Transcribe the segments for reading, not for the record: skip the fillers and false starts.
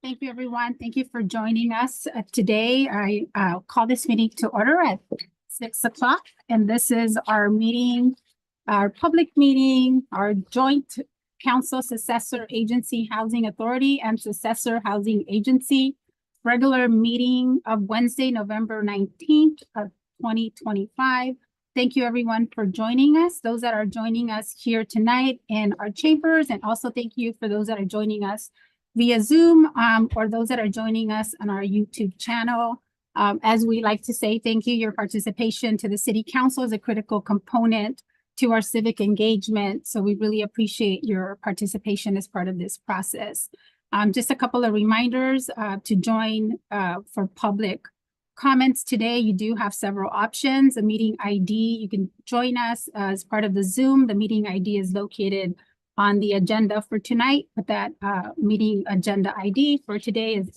Thank you, everyone. Thank you for joining us today. I call this meeting to order at 6 o'clock, and this is our meeting, our public meeting, our joint council successor agency housing authority and successor housing agency regular meeting of Wednesday, November 19th of 2025. Thank you everyone for joining us, those that are joining us here tonight in our chambers, and also thank you for those that are joining us via Zoom, or those that are joining us on our YouTube channel. As we like to say, thank you. Your participation to the City Council is a critical component to our civic engagement. So we really appreciate your participation as part of this process. Just a couple of reminders to join for public comments today. You do have several options. A meeting ID, you can join us as part of the Zoom. The meeting ID is located on the agenda for tonight, but that meeting agenda ID for today is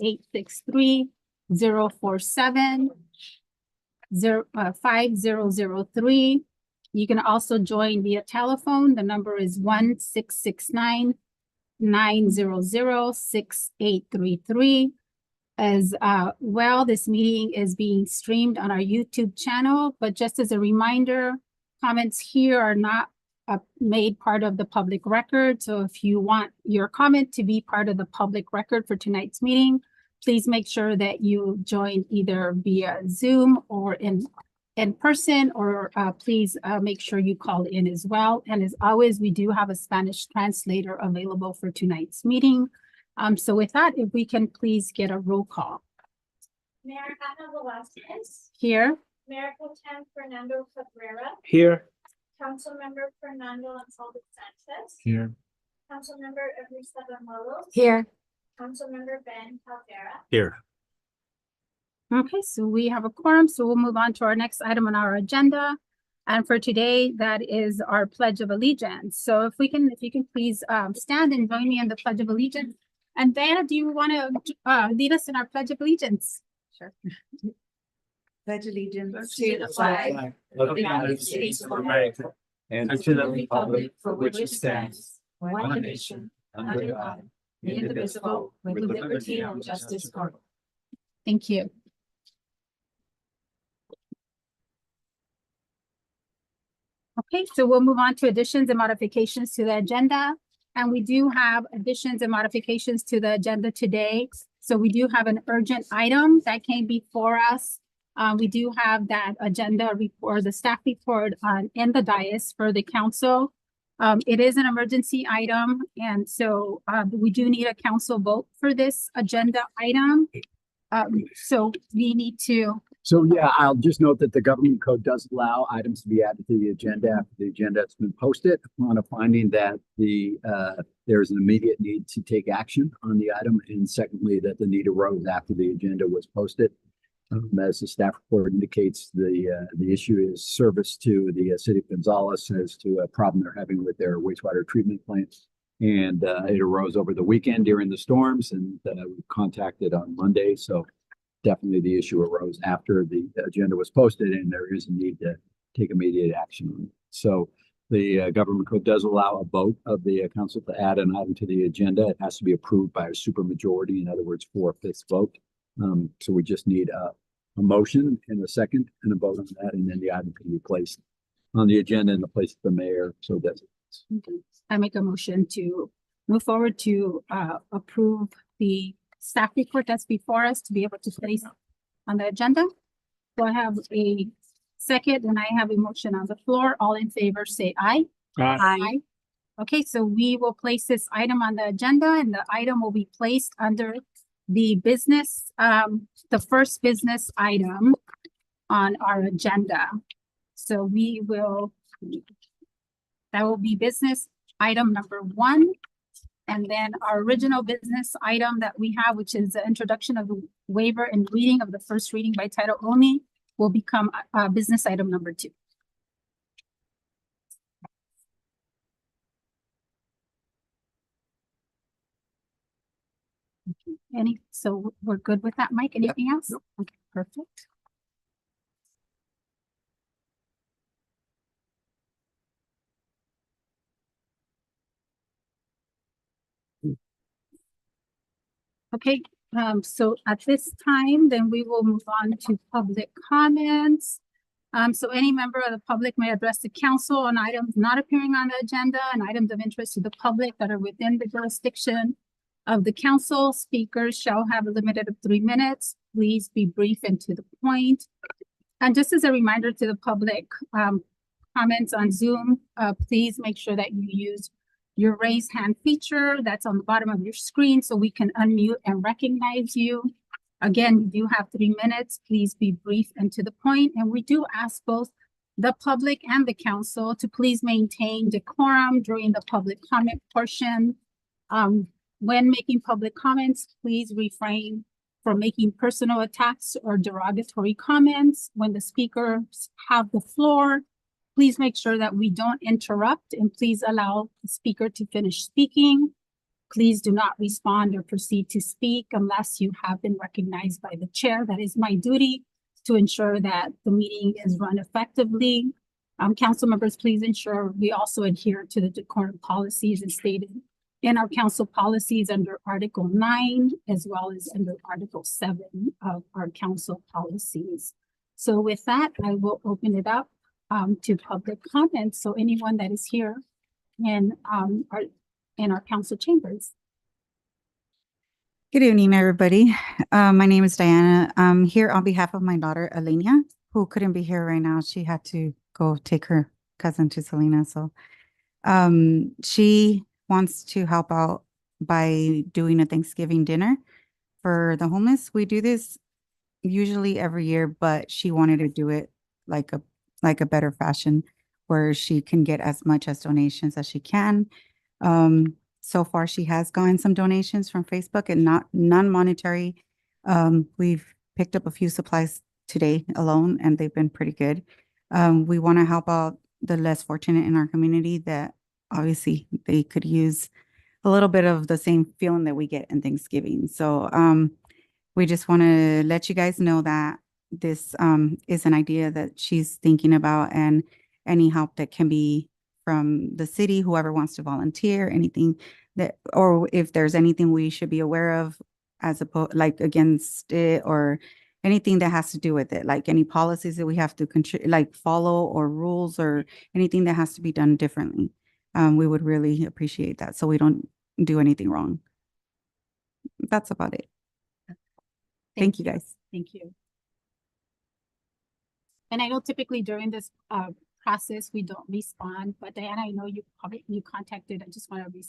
863-047-5003. You can also join via telephone. The number is 1-669-900-6833. As well, this meeting is being streamed on our YouTube channel, but just as a reminder, comments here are not made part of the public record. So if you want your comment to be part of the public record for tonight's meeting, please make sure that you join either via Zoom or in person, or please make sure you call in as well. And as always, we do have a Spanish translator available for tonight's meeting. So with that, if we can please get a roll call. Mayor Ana Velazquez. Here. Mayor Pro Tem Fernando Cabrera. Here. Councilmember Fernando Ansaldo Sanchez. Here. Councilmember Erisa Moros. Here. Councilmember Ben Caldera. Here. Okay, so we have a quorum, so we'll move on to our next item on our agenda. And for today, that is our Pledge of Allegiance. So if you can please stand and join me in the Pledge of Allegiance. And Diana, do you want to lead us in our Pledge of Allegiance? Sure. Pledge allegiance to the flag of the United States of America and to the republic for which it stands, one nation, under God, indivisible, with liberty and justice for all. Thank you. Okay, so we'll move on to additions and modifications to the agenda. And we do have additions and modifications to the agenda today. So we do have an urgent item that came before us. We do have that agenda report, the staff report in the dais for the council. It is an emergency item, and so we do need a council vote for this agenda item. So we need to. So yeah, I'll just note that the government code does allow items to be added to the agenda after the agenda has been posted upon a finding that there's an immediate need to take action on the item, and secondly, that the need arose after the agenda was posted. As the staff report indicates, the issue is service to the city of Gonzales as to a problem they're having with their wastewater treatment plant. And it arose over the weekend during the storms, and we contacted on Monday. So definitely the issue arose after the agenda was posted, and there is a need to take immediate action on it. So the government code does allow a vote of the council to add an item to the agenda. It has to be approved by a supermajority, in other words, 4/5 vote. So we just need a motion and a second and a vote on that, and then the item can be placed on the agenda in the place of the mayor. So that's Okay. I make a motion to move forward to approve the staff report that's before us to be able to place on the agenda. So I have a second and I have a motion on the floor. All in favor, say aye. Aye. Okay, so we will place this item on the agenda, and the item will be placed under the business, the first business item on our agenda. So we will, that will be business item number 1. And then our original business item that we have, which is the introduction of the waiver and reading of the first reading by title only, will become business item number 2. So we're good with that, Mike? Anything else? Nope. Okay, perfect. Okay, so at this time, then we will move on to public comments. So any member of the public may address the council on items not appearing on the agenda and items of interest to the public that are within the jurisdiction of the council. Speakers shall have a limit of 3 minutes. Please be brief and to the point. And just as a reminder to the public, comments on Zoom, please make sure that you use your raise hand feature that's on the bottom of your screen so we can unmute and recognize you. Again, you do have 3 minutes. Please be brief and to the point. And we do ask both the public and the council to please maintain decorum during the public comment portion. When making public comments, please refrain from making personal attacks or derogatory comments. When the speakers have the floor, please make sure that we don't interrupt and please allow the speaker to finish speaking. Please do not respond or proceed to speak unless you have been recognized by the chair. That is my duty to ensure that the meeting is run effectively. Council members, please ensure we also adhere to the decorum policies as stated in our council policies under Article 9, as well as under Article 7 of our council policies. So with that, I will open it up to public comments. So anyone that is here in our council chambers. Good evening, everybody. My name is Diana. I'm here on behalf of my daughter, Alenia, who couldn't be here right now. She had to go take her cousin to Salina. So she wants to help out by doing a Thanksgiving dinner for the homeless. We do this usually every year, but she wanted to do it like a better fashion where she can get as much as donations as she can. So far, she has gotten some donations from Facebook and not non-monetary. We've picked up a few supplies today alone, and they've been pretty good. We want to help out the less fortunate in our community that obviously they could use a little bit of the same feeling that we get in Thanksgiving. So we just want to let you guys know that this is an idea that she's thinking about, and any help that can be from the city, whoever wants to volunteer, anything that, or if there's anything we should be aware of as opposed like against it, or anything that has to do with it, like any policies that we have to like follow, or rules, or anything that has to be done differently. We would really appreciate that so we don't do anything wrong. That's about it. Thank you guys. Thank you. And I know typically during this process, we don't respond, but Diana, I know you contacted, I just want to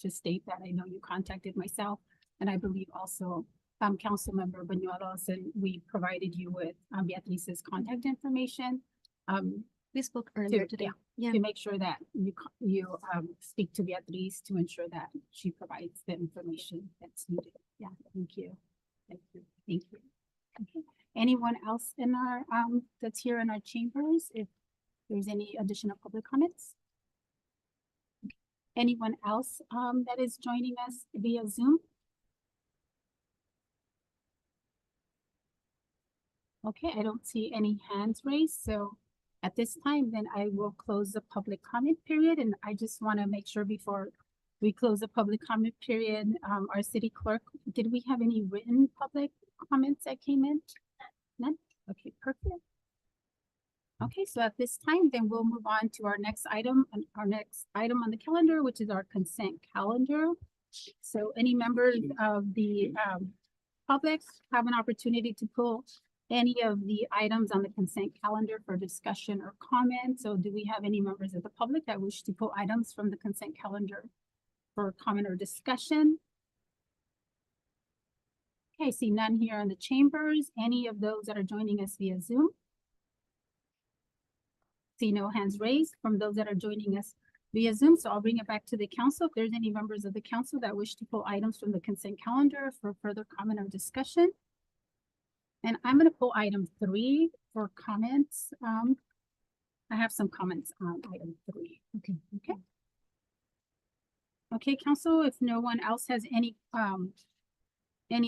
just state that I know you contacted myself, and I believe also Council Member Bañuelos, and we provided you with Beatrice's contact information. We spoke earlier to, today. to make sure that you speak to Beatrice to ensure that she provides the information that's needed. Yeah, thank you. Thank you. Thank you. Okay. Anyone else in our that's here in our chambers? If there's any additional public comments? Anyone else that is joining us via Zoom? Okay, I don't see any hands raised, so at this time, then I will close the public comment period, and I just want to make sure before we close the public comment period, our city clerk, did we have any written public comments that came in? None? Okay, perfect. Okay, so at this time, then we'll move on to our next item on the calendar, which is our consent calendar. So any members of the public have an opportunity to pull any of the items on the consent calendar for discussion or comment. So do we have any members of the public that wish to pull items from the consent calendar for comment or discussion? Okay, I see none here in the chambers. Any of those that are joining us via Zoom? See no hands raised from those that are joining us via Zoom. So I'll bring it back to the council. If there's any members of the council that wish to pull items from the consent calendar for further comment or discussion. And I'm going to pull item 3 for comments. I have some comments on item 3. Okay. Okay, council, if no one else has any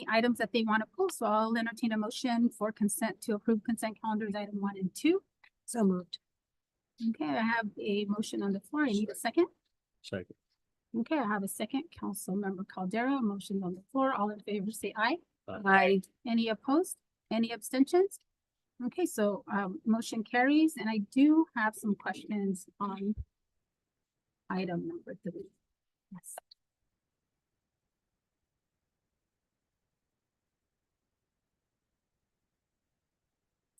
items that they want to pull, so I'll entertain a motion for consent to approve consent calendars item 1 and 2. So moved. Okay, I have a motion on the floor. I need a second. Second. Okay, I have a second. Council Member Caldera, motion on the floor. All in favor, say aye. Aye. Any opposed? Any abstentions? Okay, so motion carries, and I do have some questions on item number 3. Yes.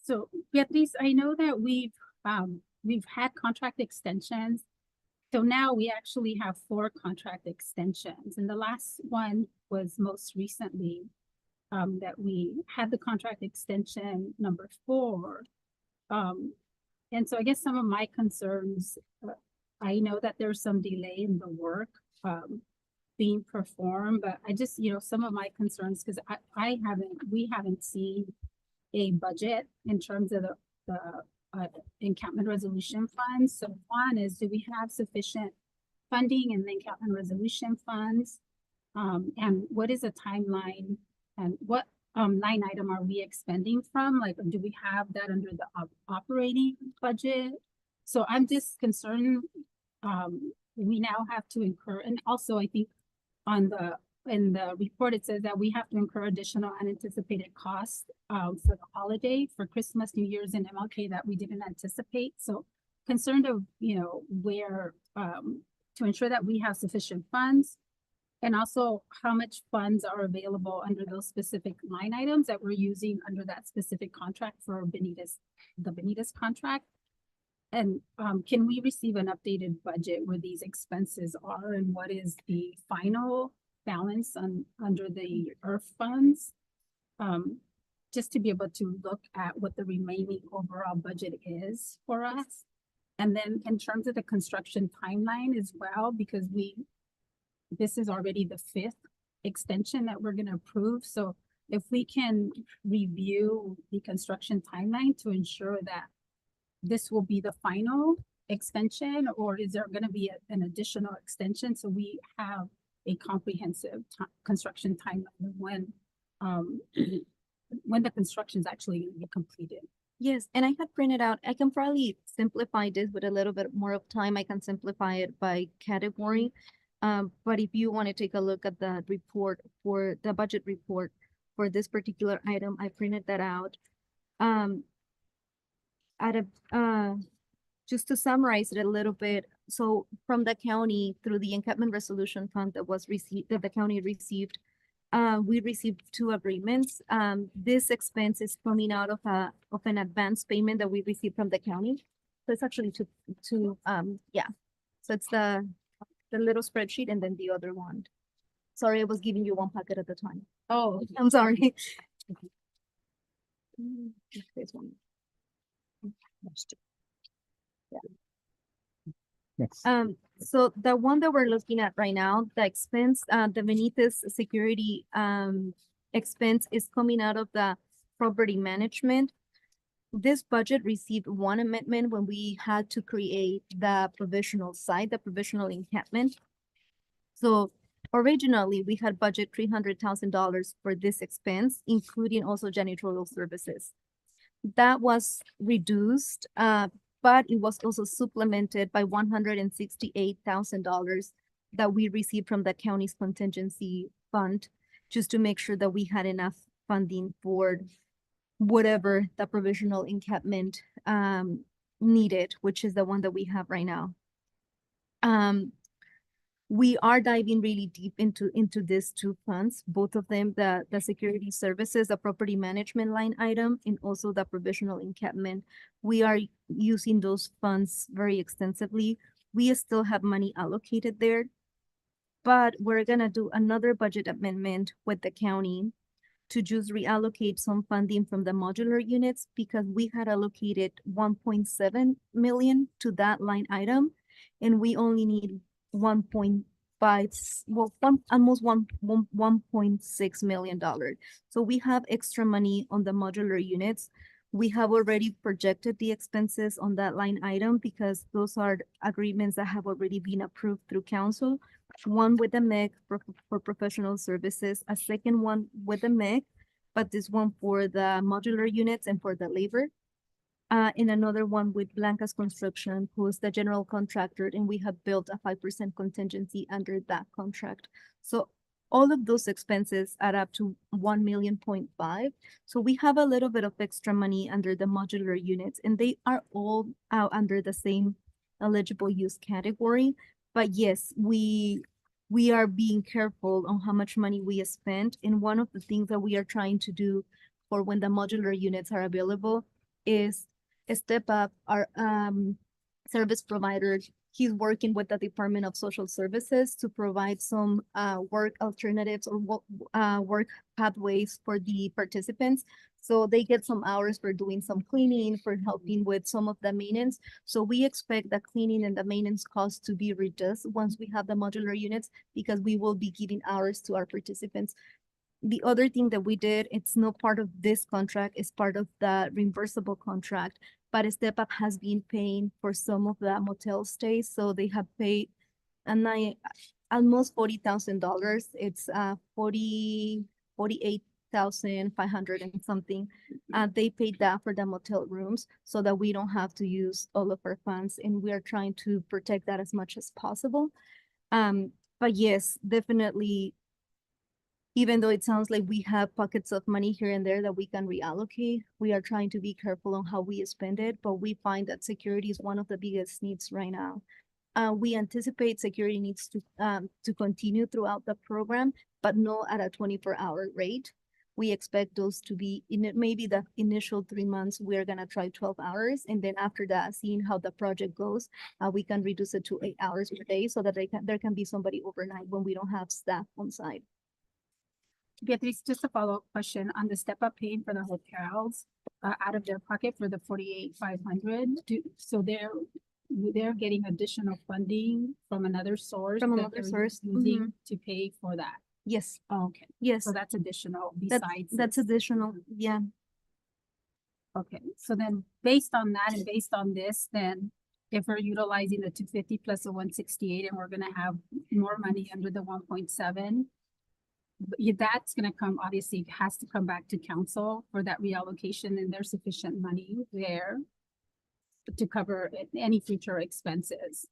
So Beatriz, I know that we've had contract extensions. So now we actually have 4 contract extensions, and the last one was most recently that we had the contract extension number 4. And so I guess some of my concerns, I know that there's some delay in the work being performed, but I just, some of my concerns, because we haven't seen a budget in terms of the encampment resolution funds. So one is, do we have sufficient funding in the encampment resolution funds? And what is a timeline, and what line item are we expending from? Like, do we have that under the operating budget? So I'm just concerned, we now have to incur, and also I think in the report, it says that we have to incur additional unanticipated costs for the holiday, for Christmas, New Year's, and MLK that we didn't anticipate. So concerned of, where to ensure that we have sufficient funds, and also how much funds are available under those specific line items that we're using under that specific contract for the Benitez contract. And can we receive an updated budget where these expenses are, and what is the final balance under the IRF funds? Just to be able to look at what the remaining overall budget is for us. And then in terms of the construction timeline as well, because this is already the 5th extension that we're gonna approve. So if we can review the construction timeline to ensure that this will be the final extension, or is there gonna be an additional extension? So we have a comprehensive construction timeline of when the construction is actually gonna be completed. Yes, and I have printed out, I can probably simplify this with a little bit more of time. I can simplify it by category. But if you want to take a look at the report for the budget report for this particular item, I printed that out. Just to summarize it a little bit, so from the county through the encampment resolution fund that the county received, we received 2 agreements. This expense is coming out of an advance payment that we received from the county. So it's actually two, yeah. So it's the little spreadsheet and then the other one. Sorry, I was giving you one packet at a time. Oh, I'm sorry. This one. Yes. So the one that we're looking at right now, the expense, the Benitez security expense is coming out of the property management. This budget received 1 amendment when we had to create the provisional site, the provisional encampment. So originally we had budget $300,000 for this expense, including also janitorial services. That was reduced, but it was also supplemented by $168,000 that we received from the county's contingency fund, just to make sure that we had enough funding for whatever the provisional encampment needed, which is the one that we have right now. We are diving really deep into these 2 funds, both of them, the security services, the property management line item, and also the provisional encampment. We are using those funds very extensively. We still have money allocated there, but we're gonna do another budget amendment with the county to just reallocate some funding from the modular units, because we had allocated 1.7 million to that line item, and we only need 1.6 million dollars. So we have extra money on the modular units. We have already projected the expenses on that line item because those are agreements that have already been approved through council. One with the MEC for professional services, a second one with the MEC, but this one for the modular units and for the labor. And another one with Blancas Construction, who is the general contractor, and we have built a 5% contingency under that contract. So All of those expenses add up to 1.5 million. So we have a little bit of extra money under the modular units, and they are all out under the same eligible use category. But yes, we are being careful on how much money we spend. And one of the things that we are trying to do for when the modular units are available is step up our service providers. He's working with the Department of Social Services to provide some work alternatives or work pathways for the participants. So they get some hours for doing some cleaning, for helping with some of the maintenance. So we expect the cleaning and the maintenance costs to be reduced once we have the modular units, because we will be giving hours to our participants. The other thing that we did, it's not part of this contract, it's part of the reimbursable contract, but Step Up has been paying for some of the motel stays, so they have paid almost $40,000. It's 48,500 and something. They paid that for the motel rooms so that we don't have to use all of our funds, and we are trying to protect that as much as possible. But yes, definitely, even though it sounds like we have pockets of money here and there that we can reallocate, we are trying to be careful on how we spend it, but we find that security is one of the biggest needs right now. We anticipate security needs to continue throughout the program, but not at a 24-hour rate. We expect those to be in maybe the initial 3 months, we're gonna try 12 hours. And then after that, seeing how the project goes, we can reduce it to 8 hours per day so that there can be somebody overnight when we don't have staff on site. Beatriz, just a follow-up question on the Step Up paying for the hotels out of their pocket for the 48,500. So they're getting additional funding from another source From that another they're source, using to pay for that. Yes, Oh, okay, yes, so that's additional that's besides. additional, yeah. Okay, so then based on that and based on this, then if we're utilizing the 250 plus the 168 and we're gonna have more money under the 1.7. That's gonna come, obviously, has to come back to council for that reallocation, and there's sufficient money there to cover any future expenses.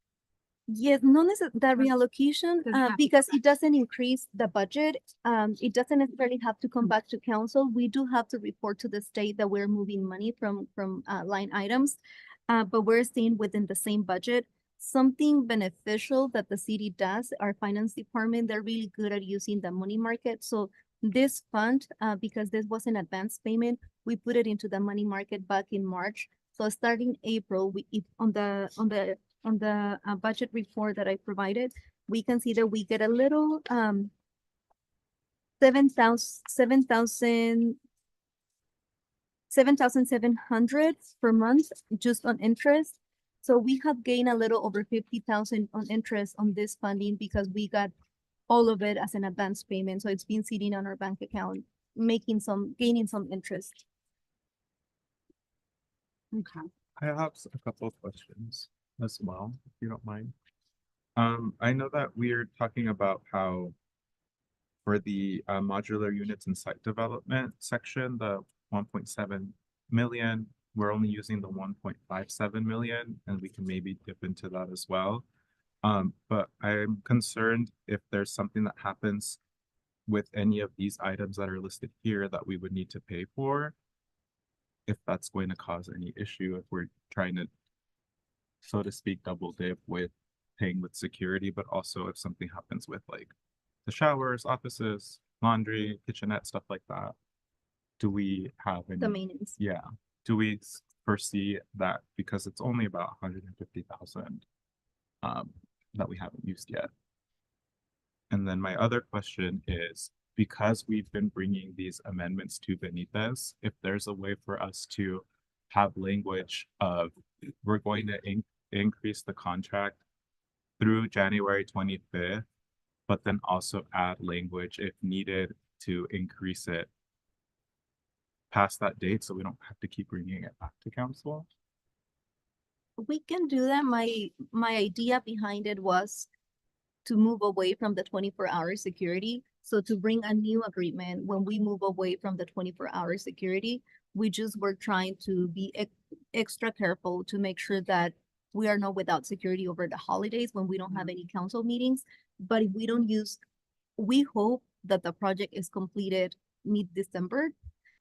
Yes, not necessarily that Does- reallocation, doesn't have to because come it doesn't increase the budget. It doesn't necessarily have to come back to council. We do have to report to the state that we're moving money from line items. But we're staying within the same budget. Something beneficial that the city does, our finance department, they're really good at using the money market. So this fund, because this was an advance payment, we put it into the money market back in March. So starting April, on the budget report that I provided, we can see that we get a little 7,700 per month just on interest. So we have gained a little over 50,000 on interest on this funding because we got all of it as an advance payment. So it's been sitting on our bank account, gaining some interest. Okay. I have a couple of questions as well, if you don't mind. I know that we're talking about how for the modular units and site development section, the 1.7 million, we're only using the 1.57 million, and we can maybe dip into that as well. But I'm concerned if there's something that happens with any of these items that are listed here that we would need to pay for, if that's going to cause any issue, if we're trying to, so to speak, double dip with paying with security, but also if something happens with like the showers, offices, laundry, kitchenette, stuff like that. Do we have any? The maintenance. Yeah. Do we foresee that because it's only about 150,000 that we haven't used yet? And then my other question is, because we've been bringing these amendments to Benitez, if there's a way for us to have language of, we're going to increase the contract through January 25th, but then also add language if needed to increase it past that date, so we don't have to keep bringing it back to council. We can do that. My idea behind it was to move away from the 24-hour security. So to bring a new agreement when we move away from the 24-hour security, we just were trying to be extra careful to make sure that we are not without security over the holidays when we don't have any council meetings. But if we don't use, we hope that the project is completed mid-December.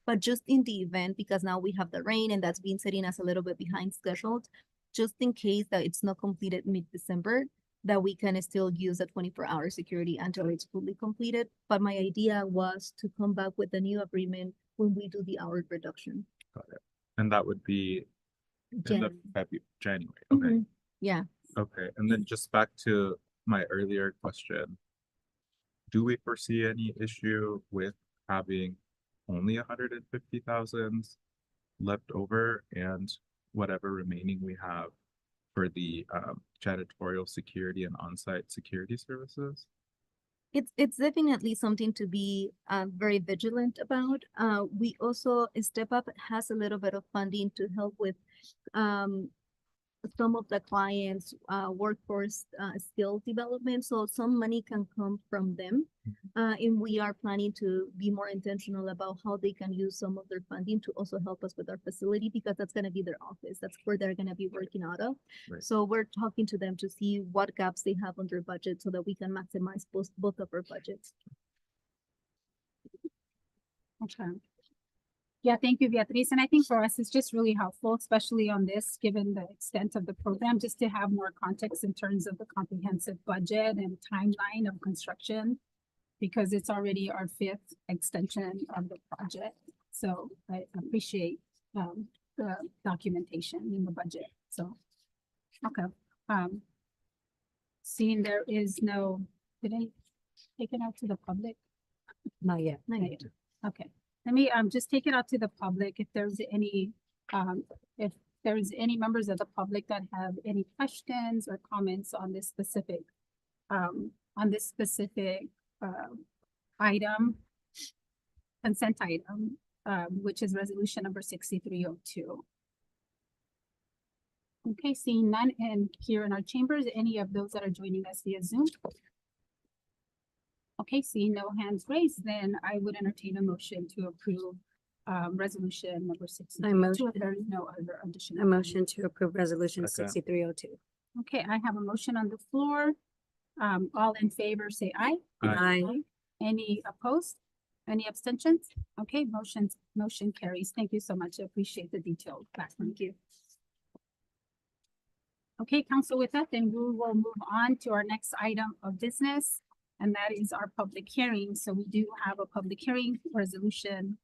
But just in the event, because now we have the rain and that's been setting us a little bit behind scheduled, just in case that it's not completed mid-December, that we can still use the 24-hour security until it's fully completed. But my idea was to come back with a new agreement when we do the hour reduction. And that would be in the Jan- January, okay, Mhm. Yeah, okay, and then just back to my earlier question. Do we foresee any issue with having only 150,000 left over and whatever remaining we have for the janitorial security and on-site security services? it's definitely something to be very vigilant about. We also, Step Up has a little bit of funding to help with some of the clients' workforce skill development. So some money can come from them. And we are planning to be more intentional about how they can use some of their funding to also help us with our facility, because that's going to be their office. That's where they're going to be working out of. Right. So we're talking to them to see what gaps they have on their budget so that we can maximize both of our budgets. Okay. Yeah, thank you, Beatriz. And I think for us, it's just really helpful, especially on this, given the extent of the program, just to have more context in terms of the comprehensive budget and timeline of construction, because it's already our 5th extension of the project. So I appreciate the documentation in the budget. So, okay. Seeing there is no, did I take it out to the public? Not yet. Not yet. Okay, let me just take it out to the public if there's any members of the public that have any questions or comments on this specific item, consent item, which is resolution number 6302. Okay, seeing none and here in our chambers, any of those that are joining us via Zoom? Okay, seeing no hands raised, then I would entertain a motion to approve resolution number 6302 if there is no other additional. A motion to approve resolution Second. 6302. Okay, I have a motion on the floor. All in favor, say aye. Aye. Any opposed? Any abstentions? Okay, motion carries. Thank you so much. I appreciate the detailed background. Thank you. Okay, council, with that, then we will move on to our next item of business, and that is our public hearing. So we do have a public hearing resolution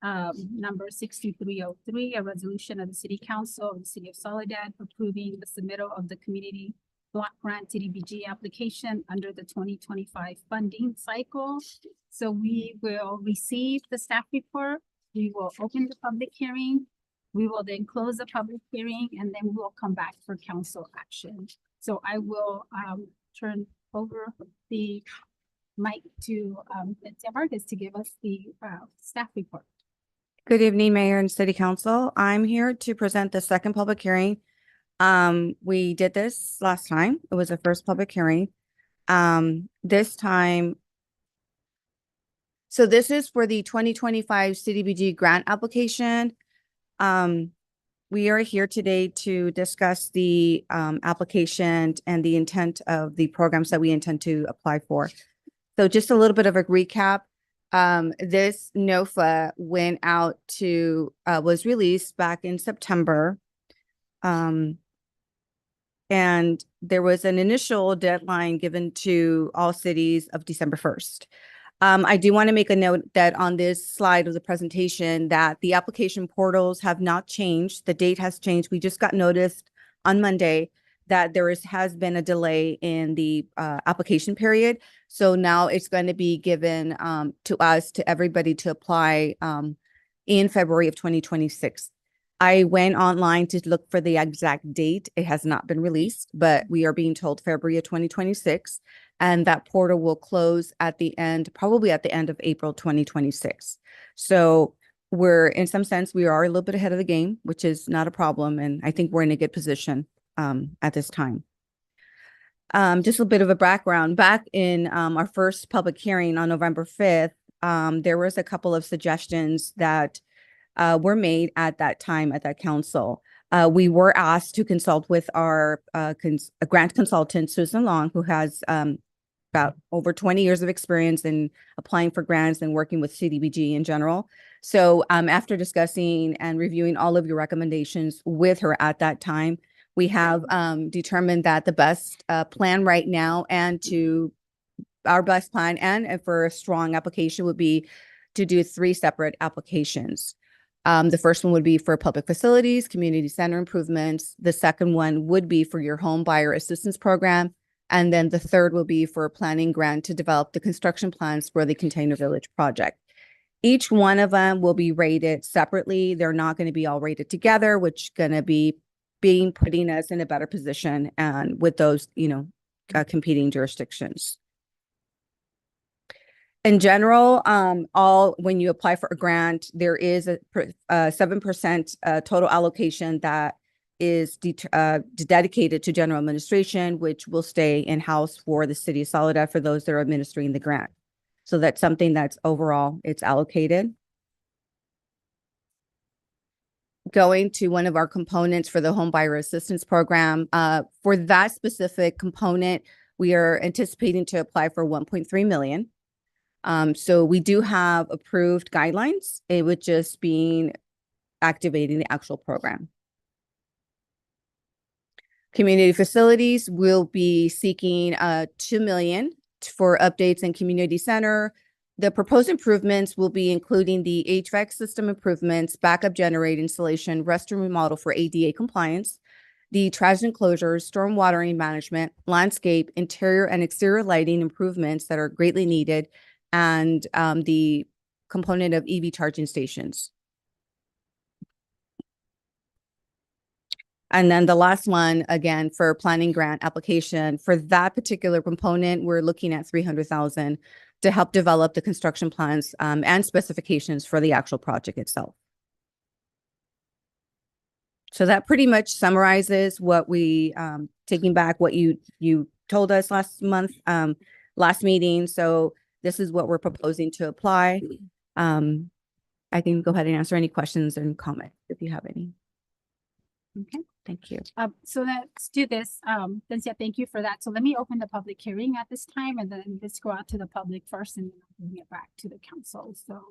number 6303, a resolution of the City Council of the City of Soledad approving the submittal of the community block grant TDBG application under the 2025 funding cycle. So we will receive the staff report. We will open the public hearing. We will then close the public hearing, and then we will come back for council action. So I will turn over the mic to Betsy Vargas to give us the staff report. Good evening, Mayor and City Council. I'm here to present the second public hearing. We did this last time. It was the first public hearing. This time, so this is for the 2025 CDBG grant application. We are here today to discuss the application and the intent of the programs that we intend to apply for. So just a little bit of a recap. This NOFA went out to, was released back in September. And there was an initial deadline given to all cities of December 1st. I do want to make a note that on this slide of the presentation that the application portals have not changed. The date has changed. We just got noticed on Monday that there has been a delay in the application period. So now it's going to be given to us, to everybody to apply in February of 2026. I went online to look for the exact date. It has not been released, but we are being told February of 2026. And that portal will close at the end, probably at the end of April 2026. So we're, in some sense, we are a little bit ahead of the game, which is not a problem. And I think we're in a good position at this time. Just a bit of a background. Back in our first public hearing on November 5th, there was a couple of suggestions that were made at that time at that council. We were asked to consult with our grant consultant, Susan Long, who has about over 20 years of experience in applying for grants and working with CDBG in general. So after discussing and reviewing all of your recommendations with her at that time, we have determined that the best plan right now our best plan and for a strong application would be to do 3 separate applications. The first one would be for public facilities, community center improvements. The second one would be for your home buyer assistance program. And then the third will be for a planning grant to develop the construction plans for the Container Village project. Each one of them will be rated separately. They're not going to be all rated together, which is going to be putting us in a better position and with those, competing jurisdictions. In general, when you apply for a grant, there is a 7% total allocation that is dedicated to general administration, which will stay in-house for the city of Soledad for those that are administering the grant. So that's something that's overall, it's allocated. Going to one of our components for the home buyer assistance program, for that specific component, we are anticipating to apply for 1.3 million. So we do have approved guidelines. It would just be activating the actual program. Community facilities will be seeking 2 million for updates in community center. The proposed improvements will be including the HVAC system improvements, backup generator installation, restroom remodel for ADA compliance, the trash enclosures, storm watering management, landscape, interior and exterior lighting improvements that are greatly needed, and the component of EV charging stations. And then the last one, again, for planning grant application, for that particular component, we're looking at 300,000 to help develop the construction plans and specifications for the actual project itself. So that pretty much summarizes what we, taking back what you told us last month, last meeting. So this is what we're proposing to apply. I can go ahead and answer any questions and comments if you have any. Okay. Thank you. So let's do this. Cynthia, thank you for that. So let me open the public hearing at this time and then let's go out to the public first and then I'll bring it back to the council. So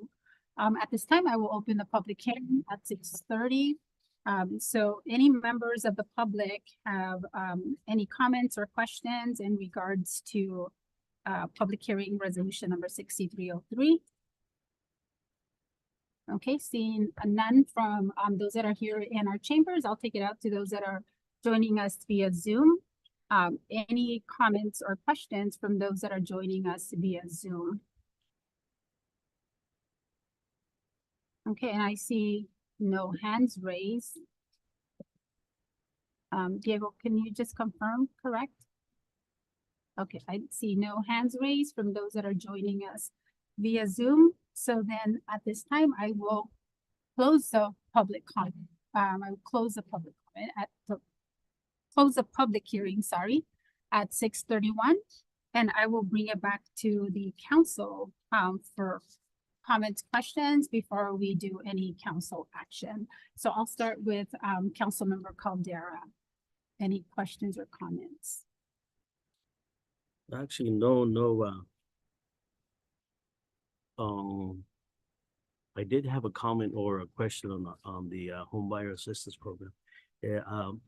at this time, I will open the public hearing at 6:30. So any members of the public have any comments or questions in regards to public hearing resolution number 6303? Okay, seeing none from those that are here in our chambers, I'll take it out to those that are joining us via Zoom. Any comments or questions from those that are joining us via Zoom? Okay, and I see no hands raised. Diego, can you just confirm, correct? Okay, I see no hands raised from those that are joining us via Zoom. So then at this time, I will close the public comment. I will close the public comment close the public hearing, sorry, at 6:31. And I will bring it back to the council for comments, questions before we do any council action. So I'll start with Councilmember Caldera. Any questions or comments? Actually, no. I did have a comment or a question on the home buyer assistance program.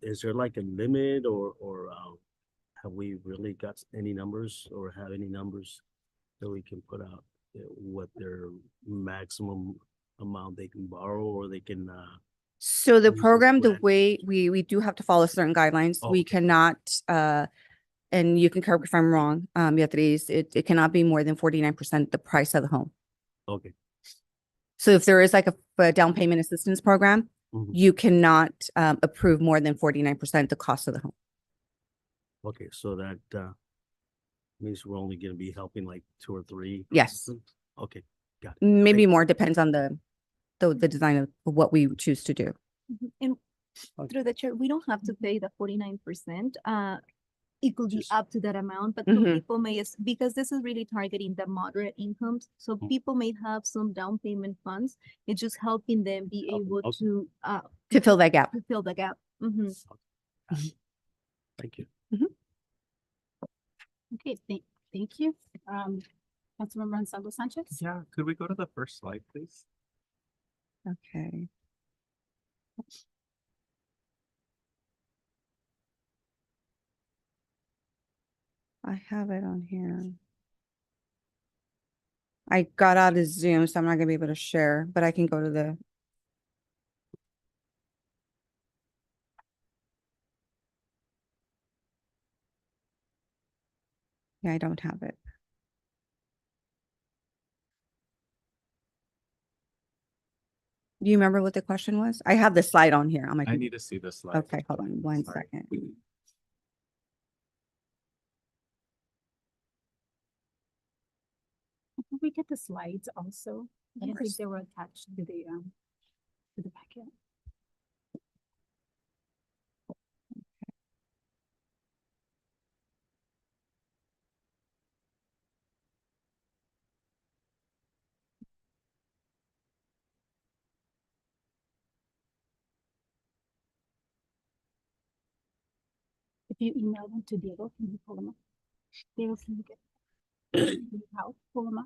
Is there like a limit or have we really got any numbers or have any numbers that we can put out what their maximum amount they can borrow or they can So the use this program, the grant? way we do have to follow certain guidelines. We Okay. cannot, and you can correct if I'm wrong, Beatriz, it cannot be more than 49% the price of the home. Okay. So if there is like a down payment assistance program, Mhm. you cannot approve more than 49% the cost of the home. Okay, so that means we're only gonna be helping like 2 or 3? Yes. Okay, got it. Maybe Thank- more, depends on the design of what we choose to do. And Okay. through the chair, we don't have to pay the 49%. It could be Just- up to that amount, but some Mhm. people may, because this is really targeting the moderate incomes. So Mhm. people may have some down payment funds. It's just helping them be Okay, able okay. To fill that gap. to fill the gap. Mhm. Thank you. Okay, Thank you. Councilmember Gonzalo Sanchez? Yeah, could we go to the first slide, please? Okay. I have it on here. I got out of Zoom, so I'm not gonna be able to share, but I can go to the. Yeah, I don't have it. Do you remember what the question was? I have the slide on here. I need to see the slide. Okay, hold on one Sorry. second. Can we get the slides also? I don't think Yes. they were attached to the packet. If you email them to Diego, can you pull them up? Diego, can you get? How, pull them up?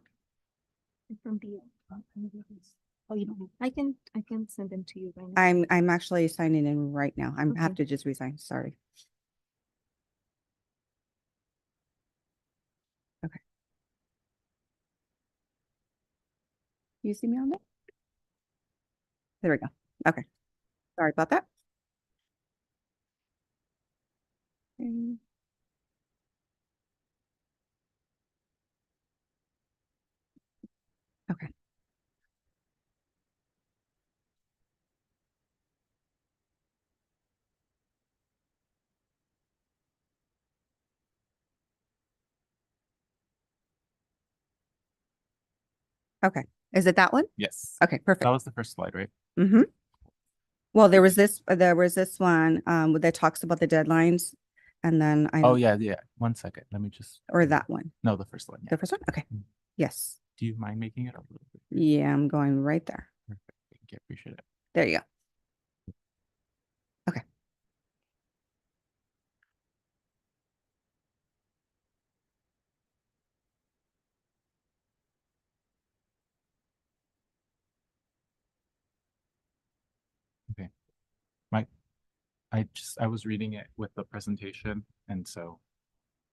From Diego. Oh, you don't have. I can send them to you right now. I'm actually signing in right now. I have Okay. to just resign, sorry. Okay. You see me on there? There we go. Okay. Sorry about that. Mm. Okay. Okay. Is it that one? Yes, Okay, perfect. that was the first slide, right? Mm-hmm. Well, there was this one, that talks about the deadlines and then I. Oh, don't- yeah. 1 second. Let me just. Or that one, No, the first one. Yeah. the first one? Okay. Mm. Yes. Do you mind making it a little bit? Yeah, I'm going right there. Perfect. Thank you. Appreciate it. There you go. Okay. I was reading it with the presentation, and so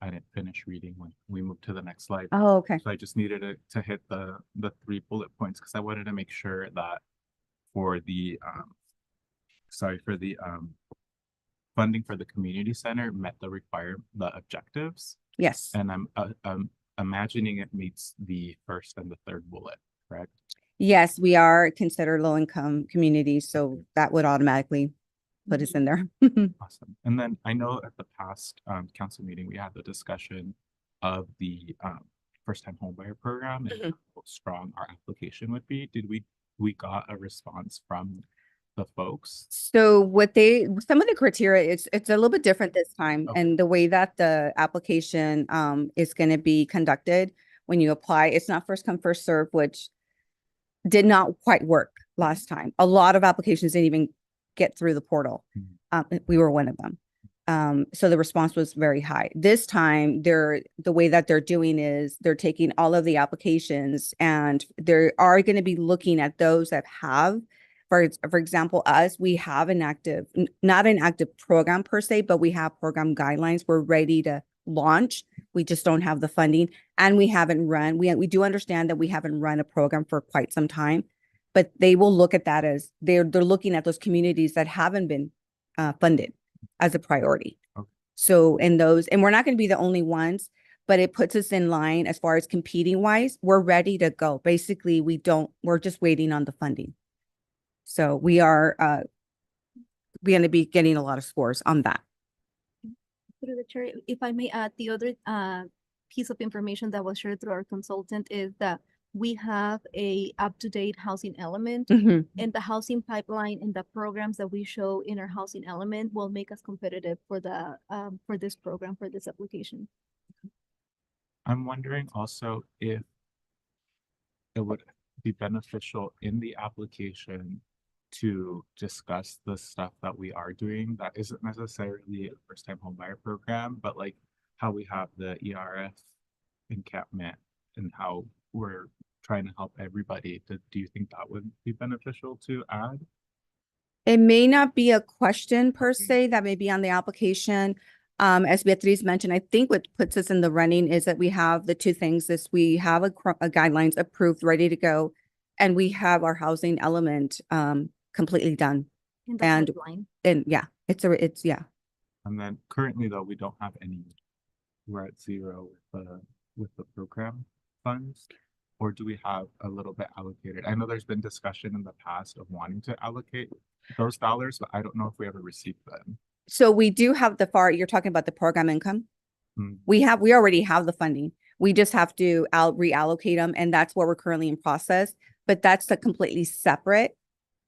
I didn't finish reading when we moved to the next slide. Oh, okay. So I just needed to hit the 3 bullet points because I wanted to make sure that for the funding for the community center met the objectives, Yes. and I'm imagining it meets the first and the third bullet, correct? Yes, we are considered low income communities, so that would automatically put us in there. Awesome. And then I know at the past council meeting, we had the discussion of the first time homebuyer program and how strong our application would be. Did we got a response from the folks? So some of the criteria, it's a little bit different this time. Okay. And the way that the application is going to be conducted when you apply, it's not first come, first serve, which did not quite work last time. A lot of applications didn't even get through the portal. We were one of them. So the response was very high. This time, the way that they're doing is they're taking all of the applications and they are going to be looking at those that have, for example, we have not an active program per se, but we have program guidelines. We're ready to launch. We just don't have the funding and we haven't run. We do understand that we haven't run a program for quite some time, but they will look at that as they're looking at those communities that haven't been funded as a priority. Okay. So in those, and we're not going to be the only ones, but it puts us in line as far as competing wise. We're ready to go. Basically, we're just waiting on the funding. So we are going to be getting a lot of scores on that. Through the chair, if I may add, the other piece of information that was shared through our consultant is that we have a up-to-date housing element, Mhm. and the housing pipeline and the programs that we show in our housing element will make us competitive for this program, for this application. I'm wondering also if it would be beneficial in the application to discuss the stuff that we are doing that isn't necessarily a first time homebuyer program, but like how we have the ERF encampment and how we're trying to help everybody, do you think that would be beneficial to add? It may not be a question per se that may be on the application. As Beatriz mentioned, I think what puts us in the running is that we have the two things is we have a guidelines approved, ready to go. And we have our housing element, completely done. In the And- pipeline. And yeah, it's, yeah. And then currently though, we don't have any, we're at zero with the program funds. Or do we have a little bit allocated? I know there's been discussion in the past of wanting to allocate those dollars, but I don't know if we ever received them. So we do have you're talking about the program income. Hmm. We already have the funding. We just have to reallocate them, and that's what we're currently in process. But that's completely separate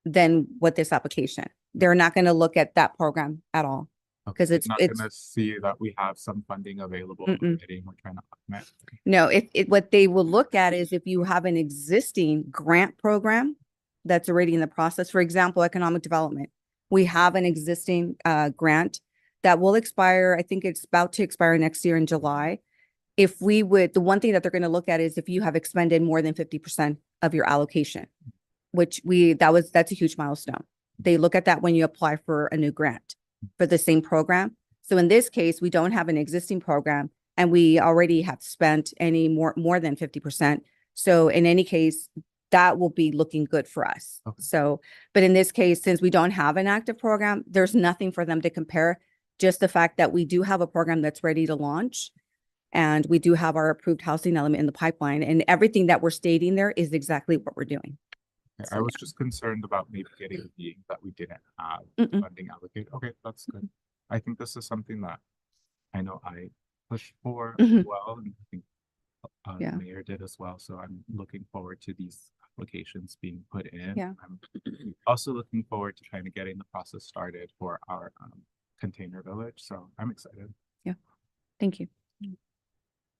than what this application. They're not going to look at that program at all. Okay, 'Cause they're it's- not it's- gonna see that we have some funding available Mm-mm. already, and we're trying to augment. No, what they will look at is if you have an existing grant program that's already in the process, for example, economic development. We have an existing grant that will expire, I think it's about to expire next year in July. If we would, the one thing that they're going to look at is if you have expended more than 50% of your allocation, which that's a huge milestone. They look at that when you apply for a new grant for the same program. So in this case, we don't have an existing program and we already have spent any more than 50%. So in any case, that will be looking good for us. Okay. So, but in this case, since we don't have an active program, there's nothing for them to compare. Just the fact that we do have a program that's ready to launch. And we do have our approved housing element in the pipeline, and everything that we're stating there is exactly what we're doing. Okay, So, I was just concerned about maybe getting the that we didn't have Mm-mm. funding allocated. Okay, that's good. I think this is something that I know I pushed for as Mhm. well, and I think Yeah. the mayor did as well. So I'm looking forward to these applications being put in. Yeah. I'm also looking forward to trying to getting the process started for our container village. So I'm excited. Thank you.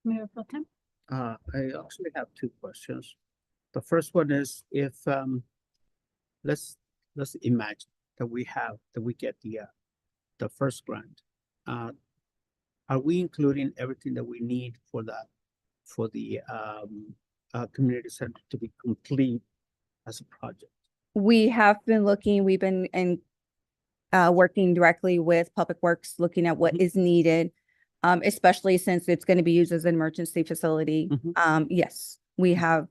Mayor Pro Tem? I actually have two questions. The first one is if, let's imagine that we get the first grant. Are we including everything that we need for the community center to be complete as a project? We have been looking, we've been working directly with Public Works, looking at what is needed. Especially since it's going to be used as an emergency facility. Yes, we have,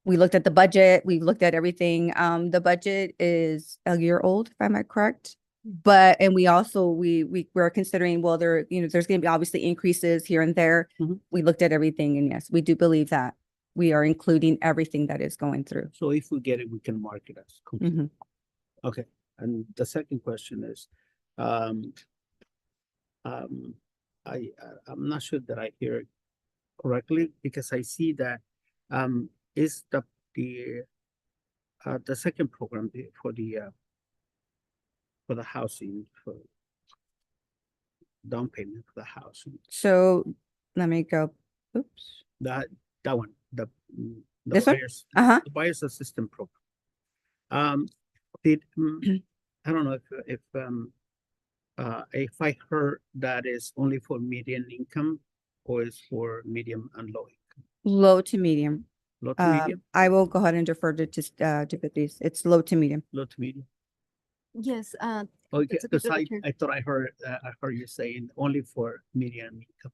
we looked at the budget, we've looked at everything. The budget is a year old, if I'm correct. But, and we also, we're considering, well, there's going to be obviously increases here and there. Mhm. We looked at everything, and yes, we do believe that we are including everything that is going through. So if we get it, we can mark it as complete. Mhm. Okay, and the second question is, I'm not sure that I hear it correctly because I see that is the second program for the housing, for down payment for the housing. So let me go, oops. That one, the This one? buyers, Uh-huh. the buyer's assistance program. Did I don't know if I heard that is only for median income or is for medium and low income? Low to medium. Low to medium, I will go ahead and defer to Beatriz. It's low to medium. low to medium. Yes, Okay, That's a good because picture. I thought I heard you saying only for median income.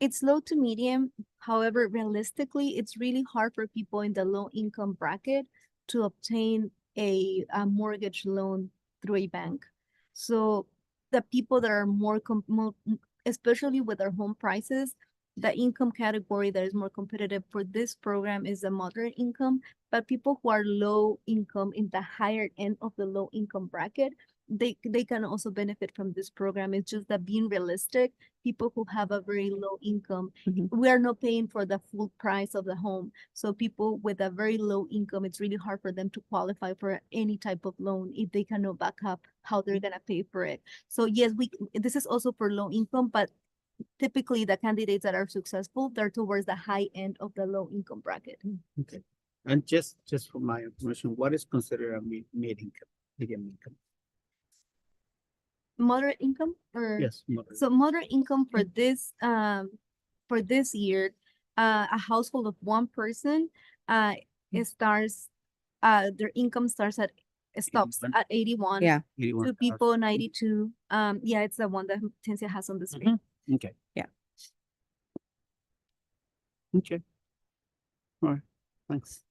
it's low to medium. However, realistically, it's really hard for people in the low income bracket to obtain a mortgage loan through a bank. So the people that are especially with their home prices, the income category that is more competitive for this program is the moderate income, but people who are low income in the higher end of the low income bracket, they can also benefit from this program. It's just that being realistic, people who have a very low income, Mhm. we are not paying for the full price of the home. So people with a very low income, it's really hard for them to qualify for any type of loan if they cannot back up how they're gonna pay for it. So yes, this is also for low income, but typically the candidates that are successful, they're towards the high end of the low income bracket. Okay, and just for my information, what is considered a medium income? Moderate income or? Yes, moderate. So moderate income for this for this year, a household of one person, it starts, their income starts at, it stops 81. at 81. Yeah. 81,000. Two people, 92. Yeah, it's the one that Tensia has on the screen. Okay. Yeah. Okay. All right, thanks.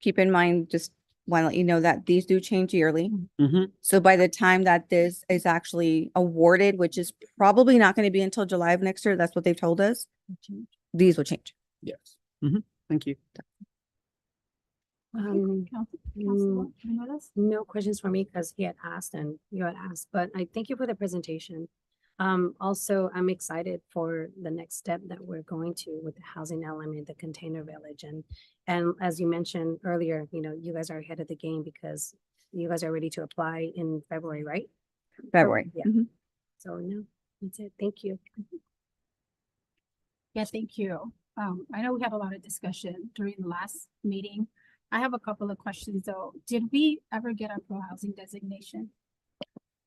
Keep in mind, just want to let you know that these do change yearly. Mm-hmm. So by the time that this is actually awarded, which is probably not going to be until July of next year, that's what they've told us, these will change. Yes. Mm-hmm. Thank you. No questions for me because he had asked and you had asked, but I thank you for the presentation. Also, I'm excited for the next step that we're going to with the housing element, the container village. And as you mentioned earlier, you know, you guys are ahead of the game because you guys are ready to apply in February, right? February. Yeah. Mhm. So no, that's it. Thank you. Yeah, thank you. I know we had a lot of discussion during the last meeting. I have a couple of questions though. Did we ever get our pro-housing designation?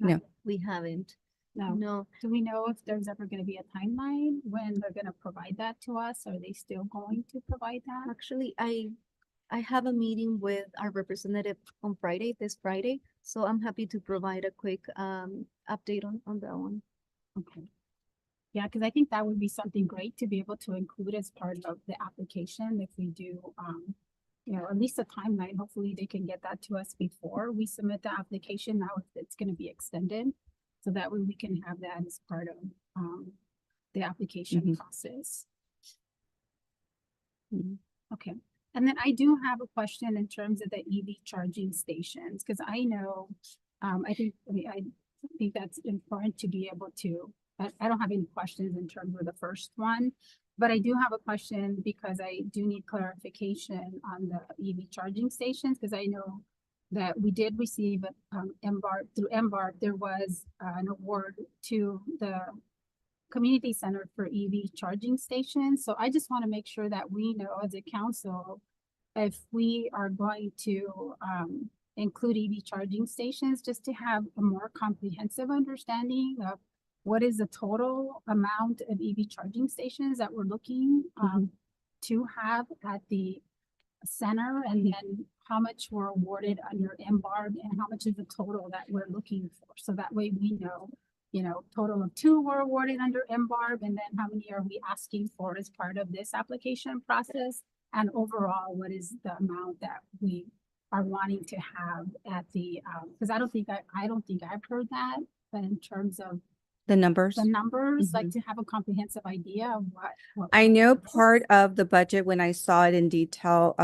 No. We haven't. No. No, Do we know if there's ever gonna be a timeline when they're gonna provide that to us? Are they still going to provide that? actually, I have a meeting with our representative on Friday, this Friday. So I'm happy to provide a quick update on that one. Okay. Yeah, because I think that would be something great to be able to include as part of the application if we do, you know, at least a timeline. Hopefully they can get that to us before we submit the application. Now if it's gonna be extended. So that way we can have that as part of, the application Mhm. process. Mhm. Okay, and then I do have a question in terms of the EV charging stations, because I know, I think that's important to be able to, I don't have any questions in terms of the first one. But I do have a question because I do need clarification on the EV charging stations, because I know that we did receive, through Embark, there was an award to the community center for EV charging stations. So I just want to make sure that we know as a council, if we are going to include EV charging stations, just to have a more comprehensive understanding of what is the total amount of EV charging stations that we're looking to have at the center, and then how much were awarded under Embark and how much is the total that we're looking for. So that way we know, you know, total of 2 were awarded under Embark, and then how many are we asking for as part of this application process? And overall, what is the amount that we are wanting to have at the, because I don't think I've heard that, but in terms of The numbers. the numbers, like to have a comprehensive idea of what. I know part of the budget, when I saw it in detail,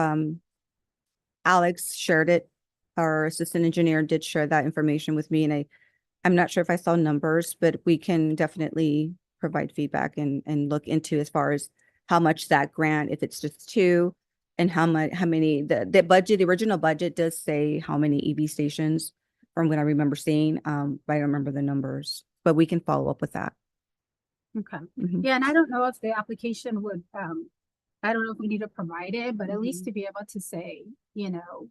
Alex shared it. Our assistant engineer did share that information with me, and I'm not sure if I saw numbers, but we can definitely provide feedback and look into as far as how much that grant, if it's just 2, and how many, the budget, the original budget does say how many EV stations from what I remember seeing, but I don't remember the numbers, but we can follow up with that. Okay, Mhm. yeah, and I don't know if the application would, I don't know if we need to provide it, but at Mm-hmm. least to be able to say, you know,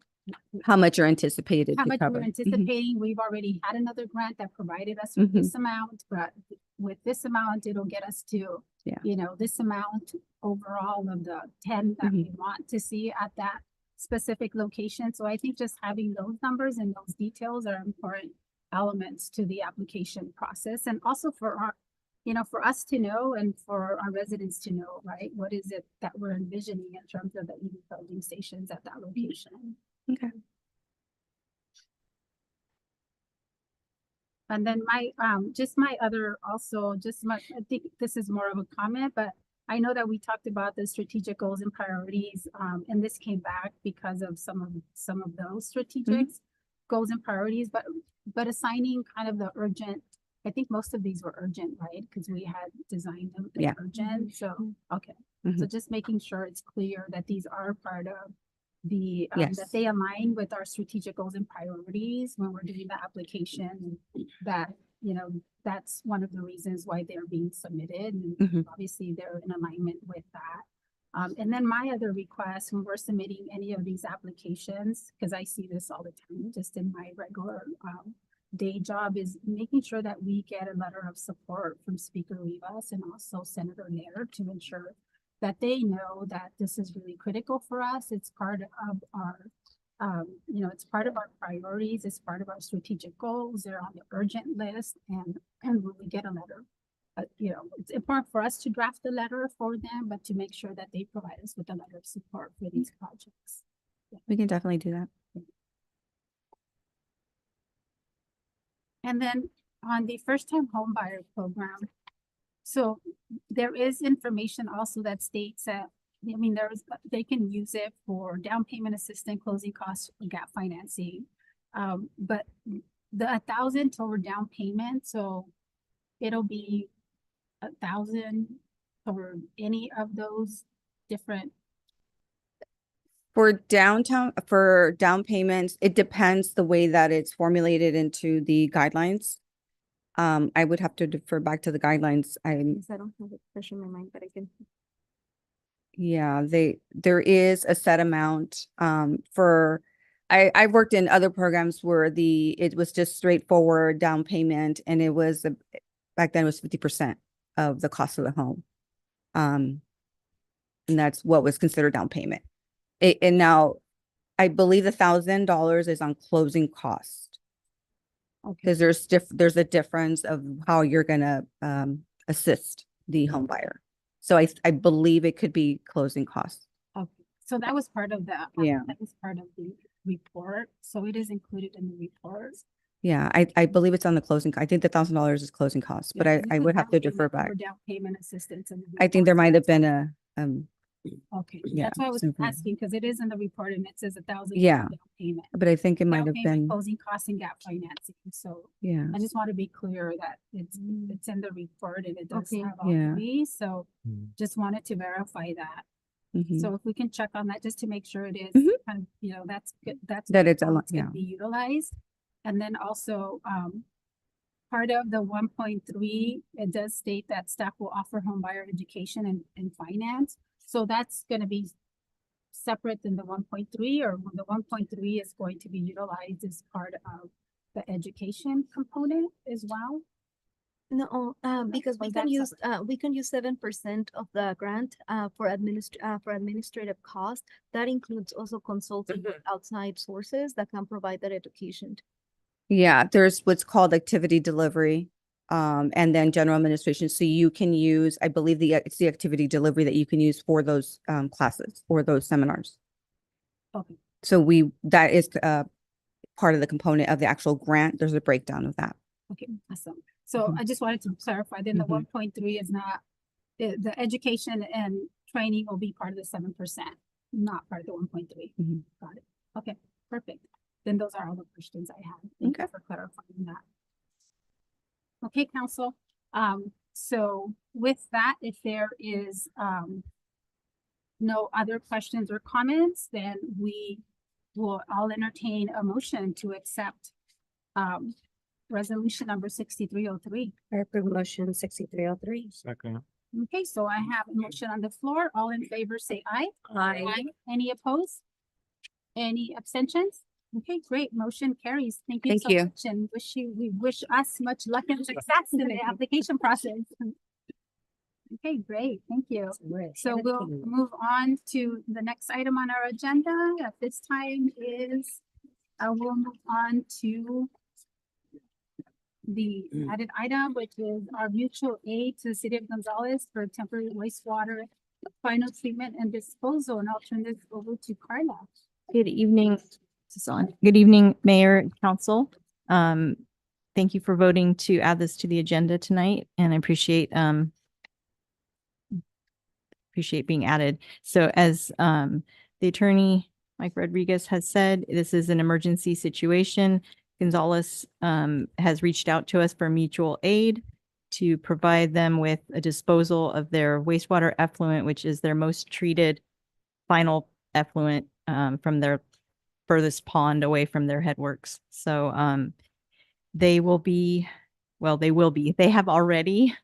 How much are anticipated how to much cover? we're Mhm. anticipating. We've already had another grant that provided us with this amount, but with this amount, it'll get us to, Yeah. you know, this amount overall of the 10 that we want to see at that specific location. So I think just having those numbers and those details are important elements to the application process, and also for our, you know, for us to know and for our residents to know, right? What is it that we're envisioning in terms of the EV charging stations at that location? Okay. And then my, just my other, also, just my, I think this is more of a comment, but I know that we talked about the strategic goals and priorities, and this came back because of some of those strategic goals and priorities, but assigning kind of the urgent, I think most of these were urgent, right? Because we had designed them as Yeah. urgent, so, okay. Mhm. So just making sure it's clear that these are part of the, that Yes. they align with our strategic goals and priorities when we're doing the application, that, you know, that's one of the reasons why they're being submitted, and Mhm. obviously they're in alignment with that. And then my other request, when we're submitting any of these applications, because I see this all the time, just in my regular, day job is making sure that we get a letter of support from Speaker Rivas and also Senator Nair to ensure that they know that this is really critical for us. It's part of our, it's part of our priorities. It's part of our strategic goals. They're on the urgent list, and when we get a letter, it's important for us to draft the letter for them, but to make sure that they provide us with a letter of support for these projects. We can definitely do that. And then on the first-time home buyer program, so there is information also that states that, they can use it for down payment assistance, closing costs, gap financing. But the 1,000 toward down payment, so it'll be 1,000 for any of those different. For down payments, it depends the way that it's formulated into the guidelines. I would have to defer back to the guidelines. Yes, I don't have it fresh in my mind, but I can. Yeah, there is a set amount, I've worked in other programs where it was just straightforward down payment, and it was, back then it was 50% of the cost of the home. And that's what was considered down payment. And now I believe $1,000 is on closing cost. Okay. Because there's a difference of how you're gonna assist the home buyer. So I believe it could be closing costs. Okay, so that was part of the. Yeah. That was part of the report, so it is included in the report. Yeah, I believe it's on the closing. I think the $1,000 is closing costs, but Yeah, I this is would have down to defer payment back. for down payment assistance. In the I think there report. might have been a, Okay, yeah, that's why I was some- asking, because it is in the report and it says 1,000. Yeah. down payment. but I think it might Down have payment, been, Closing costs and gap financing, so yeah. I just want to be clear that it's in the report and it does Okay. have all Yeah. of these, so Mm. just wanted to verify that. Mhm. So if we can check on that, just to make sure it is, Mhm. kind of, that's good, that's. That where it's a funds lot, can yeah. Be utilized, and then also, part of the 1.3, it does state that staff will offer home buyer education and finance, so that's gonna be separate than the 1.3, or the 1.3 is going to be utilized as part of the education component as well. No, because Or that's we can use 7% of the grant for administrative cost. That includes also consulting with outside sources that can provide that education. Yeah, there's what's called activity delivery, and then general administration. So you can use, I believe it's the activity delivery that you can use for those classes or those seminars. Okay. So that is part of the component of the actual grant. There's a breakdown of that. Okay, awesome. So Mhm. I just wanted to clarify, then the Mhm. 1.3 is not, the education and training will be part of the 7%, not part of the 1.3. Mhm. Got it. Okay, perfect. Then those are all the questions I have. Thank you Okay. for clarifying that. Okay, council. So with that, if there is no other questions or comments, then I'll entertain a motion to accept resolution number 6303. I approve motion 6303. Second. Okay, so I have a motion on the floor. All in favor, say aye. Aye. Any opposed? Any abstentions? Okay, great. Motion carries. Thank you Thank so you. much, and we wish us much luck and success in the application process. Okay, great. Thank you. So we'll move on to the next item on our agenda. At this time is, we'll move on to the added item, which is our mutual aid to the city of Gonzales for temporary wastewater final treatment and disposal. And I'll turn this over to Carla. Good evening. This is on. Good evening, Mayor and Council. Thank you for voting to add this to the agenda tonight, and I appreciate being added. So as the attorney, Mike Rodriguez, has said, this is an emergency situation. Gonzales has reached out to us for mutual aid to provide them with a disposal of their wastewater effluent, which is their most treated final effluent from their furthest pond away from their headworks. So they have already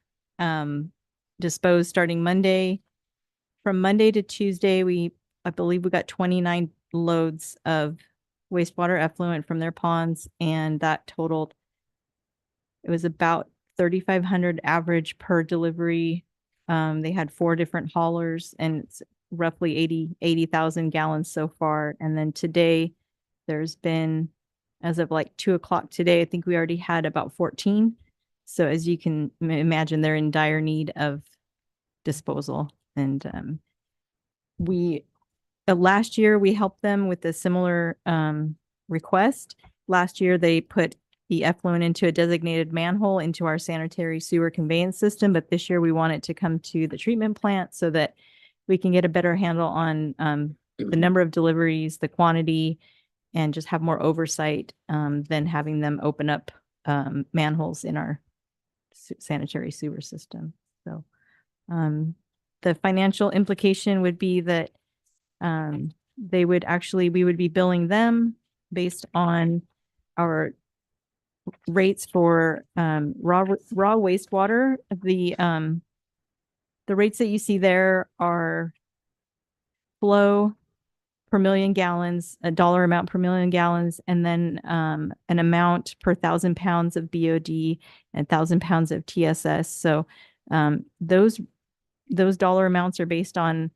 disposed starting Monday. From Monday to Tuesday, I believe we got 29 loads of wastewater effluent from their ponds, and that totaled It was about 3,500 average per delivery. They had 4 different haulers and it's roughly 80,000 gallons so far. And then today there's been, as of like 2 o'clock today, I think we already had about 14. So as you can imagine, they're in dire need of disposal. And last year we helped them with a similar request. Last year they put the effluent into a designated manhole into our sanitary sewer conveyance system, but this year we want it to come to the treatment plant so that we can get a better handle on the number of deliveries, the quantity, and just have more oversight than having them open up manholes in our sanitary sewer system. So the financial implication would be that we would be billing them based on our rates for raw wastewater. The rates that you see there are flow per million gallons, a dollar amount per million gallons, and then an amount per 1,000 pounds of BOD and 1,000 pounds of TSS. So those dollar amounts are based on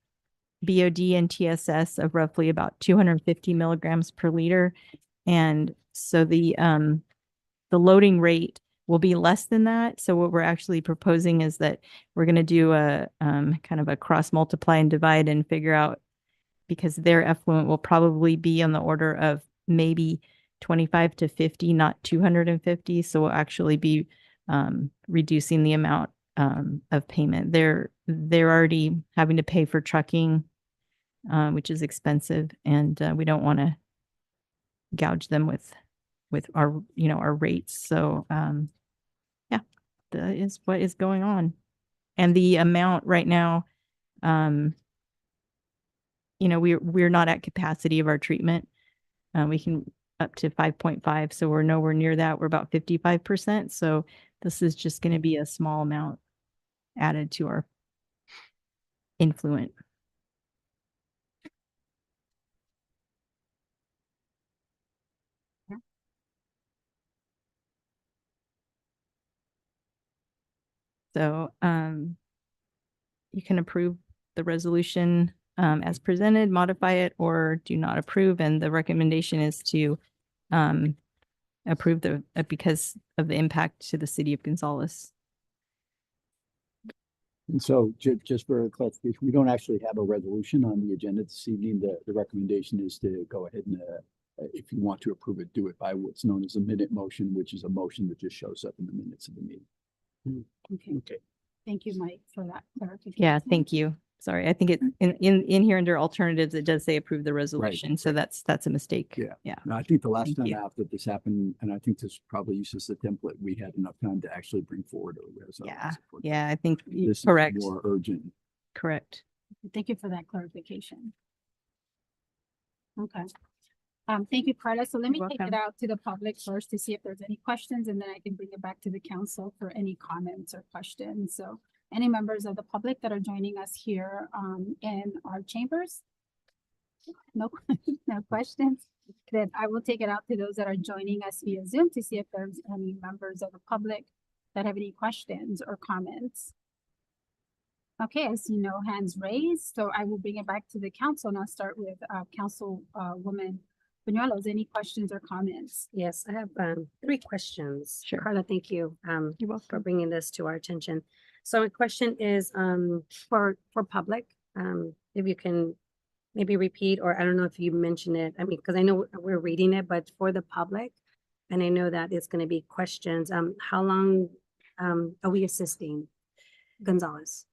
BOD and TSS of roughly about 250 milligrams per liter. And so the loading rate will be less than that. So what we're actually proposing is that we're going to do a kind of a cross multiply and divide and figure out, because their effluent will probably be on the order of maybe 25 to 50, not 250. So we'll actually be reducing the amount of payment. They're already having to pay for trucking, which is expensive, and we don't want to gouge them with our our rates. So yeah, that is what is going on. And the amount right now, we're not at capacity of our treatment. We can up to 5.5, so we're nowhere near that. We're about 55%. So this is just going to be a small amount added to our influent. So you can approve the resolution as presented, modify it, or do not approve. And the recommendation is to approve because of the impact to the city of Gonzales. And so just for clarification, we don't actually have a resolution on the agenda this evening. The recommendation is to go ahead and if you want to approve it, do it by what's known as a minute motion, which is a motion that just shows up in the minutes of the meeting. Okay. Thank you, Mike, for that clarification. Yeah, thank you. Sorry, I think it in here under alternatives, it does say approve the resolution. So that's a mistake. Yeah. No, I think the last time after this happened, and I think this probably uses the template, we had enough time to actually bring forward a resolution. Yeah, I think This correct. is more urgent. Correct. Thank you for that clarification. Okay. Thank you, Carla. So let me take it out to the public first to see if there's any questions, and then I can bring it back to the council for any comments or questions. So any members of the public that are joining us here in our chambers? No, no questions. Then I will take it out to those that are joining us via Zoom to see if there's any members of the public that have any questions or comments. Okay, I see no hands raised, so I will bring it back to the council, and I'll start with Councilwoman Bañuelos. Any questions or comments? Yes, I have 3 questions. Sure. Carla, thank you You're welcome. for bringing this to our attention. So my question is for public, if you can maybe repeat, or I don't know if you mentioned it, I mean, because I know we're reading it, but for the public, and I know that it's going to be questions, how long are we assisting Gonzales?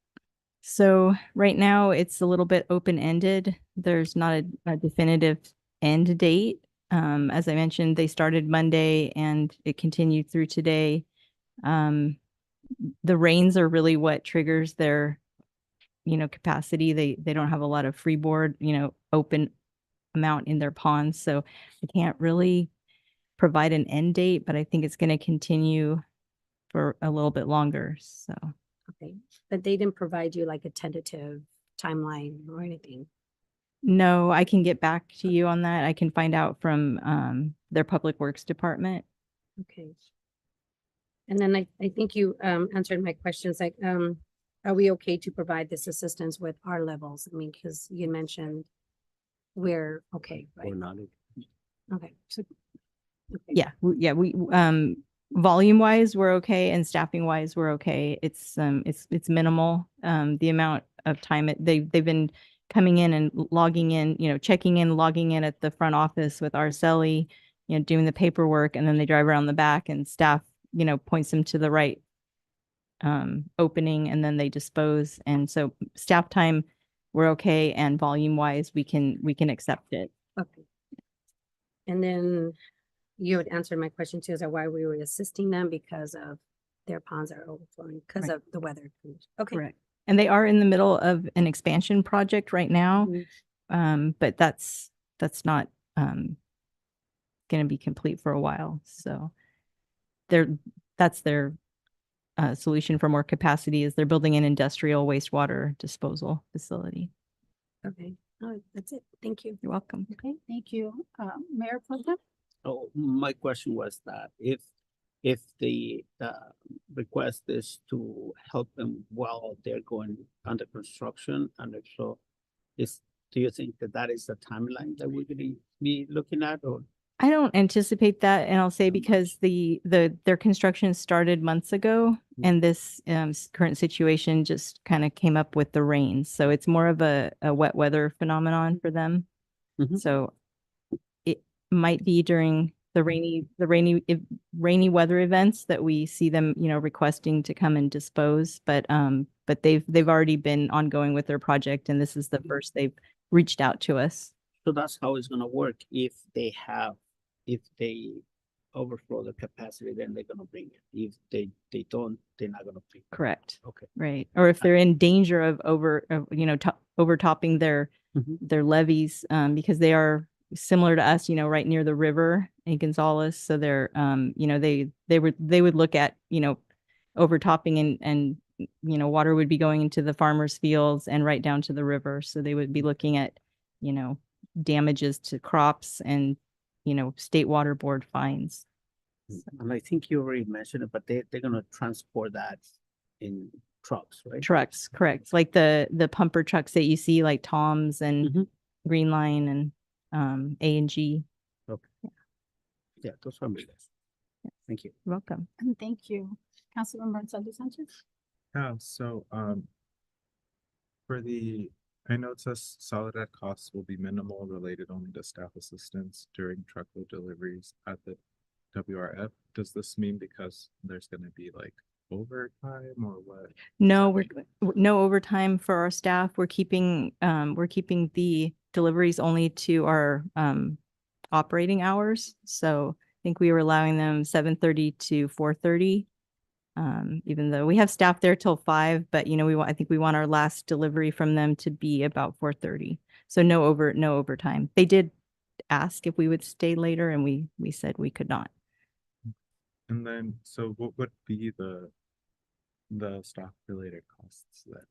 So right now it's a little bit open-ended. There's not a definitive end date. As I mentioned, they started Monday and it continued through today. The rains are really what triggers their, capacity. They don't have a lot of freeboard, open amount in their ponds. So I can't really provide an end date, but I think it's going to continue for a little bit longer. So. Okay, but they didn't provide you like a tentative timeline or anything? No, I can get back to you on that. I can find out from their public works department. Okay. And then I think you answered my questions, like, are we okay to provide this assistance with our levels? I mean, because you mentioned we're okay, right? Or not? Okay, so. okay. Yeah, we, volume wise, we're okay, and staffing wise, we're okay. It's minimal. The amount of time they've been coming in and logging in, checking in, logging in at the front office with Arceli, doing the paperwork, and then they drive around the back and staff, points them to the right opening, and then they dispose. And so staff time, we're okay, and volume wise, we can accept it. Okay. And then you had answered my question too, is that why we were assisting them because of their ponds are overflowing because Right. of the weather. Okay. Correct. And they are in the middle of an expansion project right now. But that's not going to be complete for a while. So that's their solution for more capacity, is they're building an industrial wastewater disposal facility. Okay. Oh, that's it. Thank you. You're welcome. Okay, thank you. Mayor Pro Tem? Oh, my question was that if the request is to help them while they're going under construction, and if so, do you think that is the timeline that we're gonna be looking at, or? I don't anticipate that, and I'll say because their construction started months ago, and this current situation just kind of came up with the rain. So it's more of a wet weather phenomenon for them. Mhm. So it might be during the rainy weather events that we see them, requesting to come and dispose. But they've already been ongoing with their project, and this is the first they've reached out to us. So that's how it's gonna work. If they overflow the capacity, then they're gonna bring it. If they don't, they're not gonna bring it. Correct. Okay. Right. Or if they're in danger of overtopping their Mhm. their levees, because they are similar to us, right near the river in Gonzales. So they're, they would look at, overtopping, and water would be going into the farmers' fields and right down to the river. So they would be looking at, damages to crops and, state water board fines. And I think you already mentioned it, but they're gonna transport that in trucks, right? Trucks, correct. Like the pumper trucks that you see, like Tom's and Mhm. Green Line and A&G. Okay. Yeah, those are my guys. Thank you. You're welcome. And thank you. Councilmember Ansaldo Sanchez? Yeah, so, I know it says solid ed costs will be minimal, related only to staff assistance during truckload deliveries at the WRF. Does this mean because there's gonna be like overtime or what? No, no overtime for our staff. We're keeping the deliveries only to our operating hours. So I think we were allowing them 7:30 to 4:30. Even though we have staff there till 5, but I think we want our last delivery from them to be about 4:30. So no overtime. They did ask if we would stay later, and we said we could not. And then, so what would be the staff related costs then?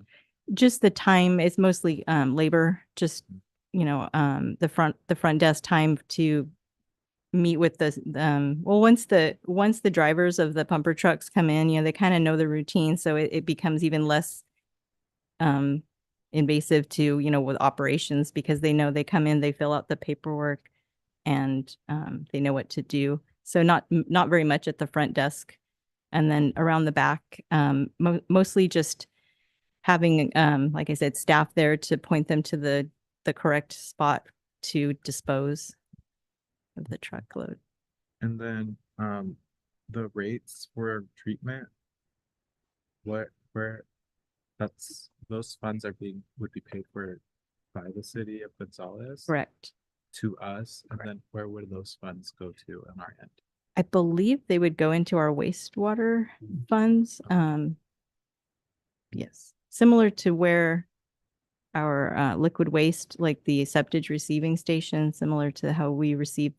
Just the time is mostly labor, just the front desk time to meet with once the drivers of the pumper trucks come in, they kind of know the routine, so it becomes even less invasive to with operations, because they know they come in, they fill out the paperwork, and they know what to do. So not very much at the front desk. And then around the back, mostly just having, like I said, staff there to point them to the correct spot to dispose of the truckload. And then, the rates for treatment, where those funds would be paid for by the city of Gonzales? Correct. To us, and then where would those funds go to on our end? I believe they would go into our wastewater funds. Yes, similar to where our liquid waste, like the septage receiving station, similar to how we receive,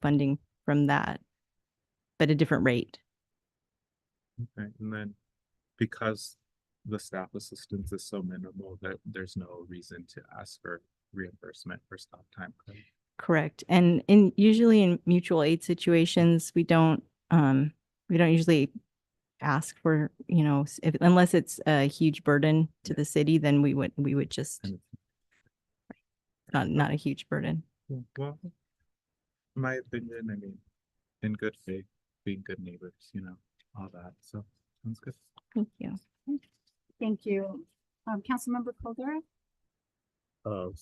funding from that, but a different rate. Okay, and then because the staff assistance is so minimal that there's no reason to ask for reimbursement for stop time. Correct? Correct. And usually in mutual aid situations, we don't usually ask for, you know, unless it's a huge burden to the city, then we would just not a huge burden. Well, my opinion, I mean, in good faith, being good neighbors, you know, all that. So sounds good. Thank you. Thank you. Councilmember Caldera?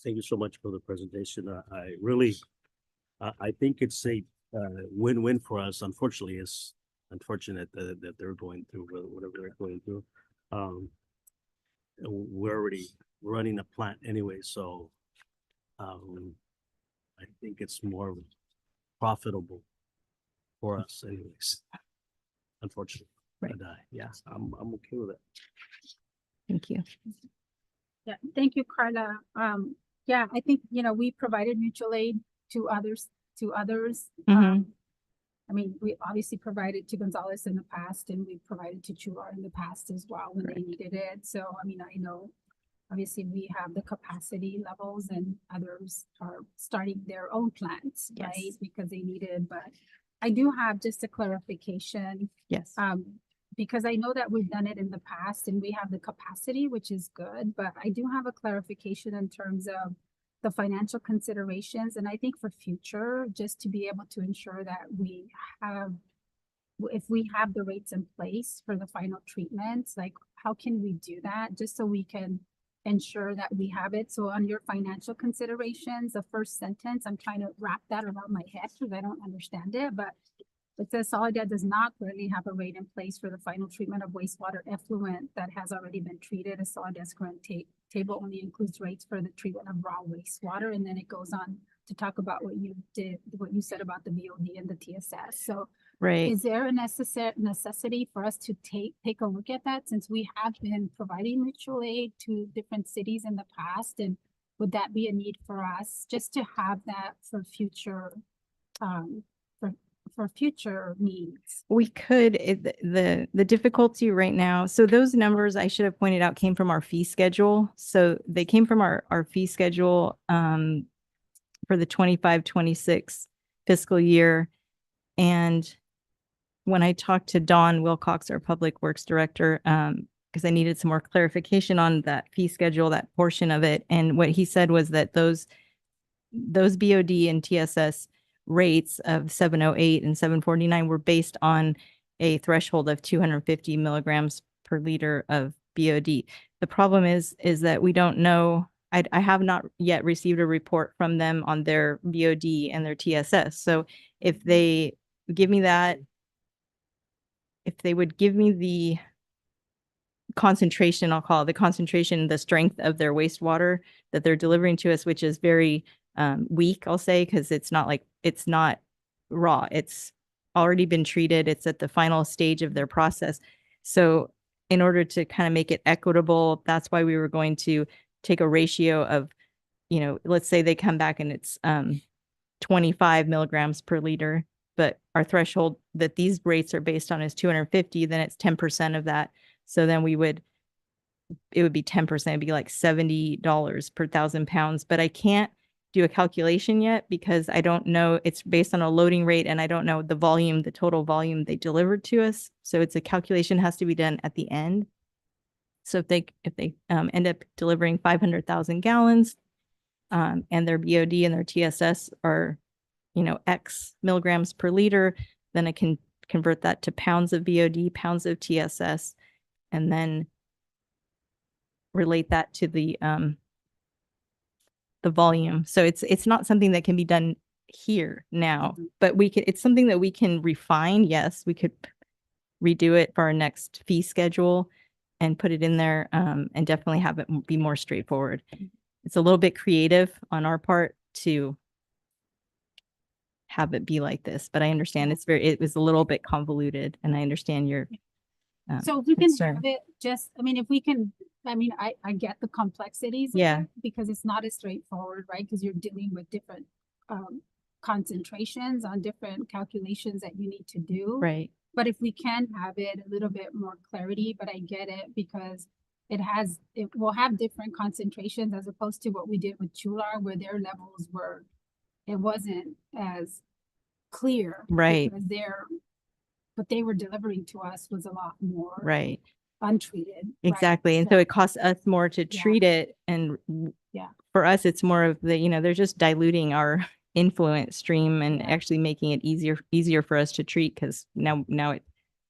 Thank you so much for the presentation. I really, I think it's a win-win for us. Unfortunately, it's unfortunate that they're going through whatever they're going through. We're already running a plant anyway, so I think it's more profitable for us anyways. Unfortunately. Right. But, yeah, I'm okay with it. Thank you. Yeah, thank you, Carla. Yeah, I think, you know, we provided mutual aid to others. Mhm. I mean, we obviously provided to Gonzalez in the past and we provided to Chular in the past as well when they needed it. So, I mean, I know obviously we have the capacity levels and others are starting their own plants, right? Yes. Because they need it, but I do have just a clarification. Yes. Because I know that we've done it in the past and we have the capacity, which is good, but I do have a clarification in terms of the financial considerations. And I think for future, just to be able to ensure that we have, if we have the rates in place for the final treatments, like how can we do that? Just so we can ensure that we have it. So on your financial considerations, the first sentence, I'm trying to wrap that around my head because I don't understand it, but it says Soledad does not currently have a rate in place for the final treatment of wastewater effluent that has already been treated. A Soledad's current table only includes rates for the treatment of raw wastewater. And then it goes on to talk about what you said about the BOD and the TSS. So Right. is there a necessity for us to take a look at that since we have been providing mutual aid to different cities in the past? And would that be a need for us just to have that for future, for future needs? We could, the difficulty right now, so those numbers I should have pointed out came from our fee schedule. So they came from our fee schedule for the 25-26 fiscal year. And when I talked to Dawn Wilcox, our Public Works Director, because I needed some more clarification on that fee schedule, that portion of it. And what he said was that those BOD and TSS rates of 708 and 749 were based on a threshold of 250 milligrams per liter of BOD. The problem is that we don't know. I have not yet received a report from them on their BOD and their TSS. So if they give me that, if they would give me the concentration, I'll call it the concentration, the strength of their wastewater that they're delivering to us, which is very weak, I'll say, because it's not raw. It's already been treated. It's at the final stage of their process. So in order to kind of make it equitable, that's why we were going to take a ratio of, you know, let's say they come back and it's 25 milligrams per liter, but our threshold that these rates are based on is 250, then it's 10% of that. So then it would be 10%, it'd be like $70 per 1,000 pounds, but I can't do a calculation yet because I don't know, it's based on a loading rate and I don't know the volume, the total volume they delivered to us. So it's a calculation has to be done at the end. So if they end up delivering 500,000 gallons and their BOD and their TSS are, you know, X milligrams per liter, then I can convert that to pounds of BOD, pounds of TSS, and then relate that to the volume. So it's not something that can be done here now, but it's something that we can refine. Yes, we could redo it for our next fee schedule and put it in there and definitely have it be more straightforward. It's a little bit creative on our part to have it be like this, but I understand it was a little bit convoluted and I understand your So if we can concern. have it just, I mean, if we can, I mean, I get the complexities. of Yeah. it because it's not as straightforward, right? Because you're dealing with different concentrations on different calculations that you need to do. Right. But if we can have it a little bit more clarity, but I get it because it will have different concentrations as opposed to what we did with Chular where their levels it wasn't as clear. Right. Because what they were delivering to us was a lot more Right. untreated. right? Exactly. And so it costs us more to Yeah. treat it. And Yeah. for us, it's more of the, they're just diluting our influent stream and Yeah. actually making it easier for us to treat because now it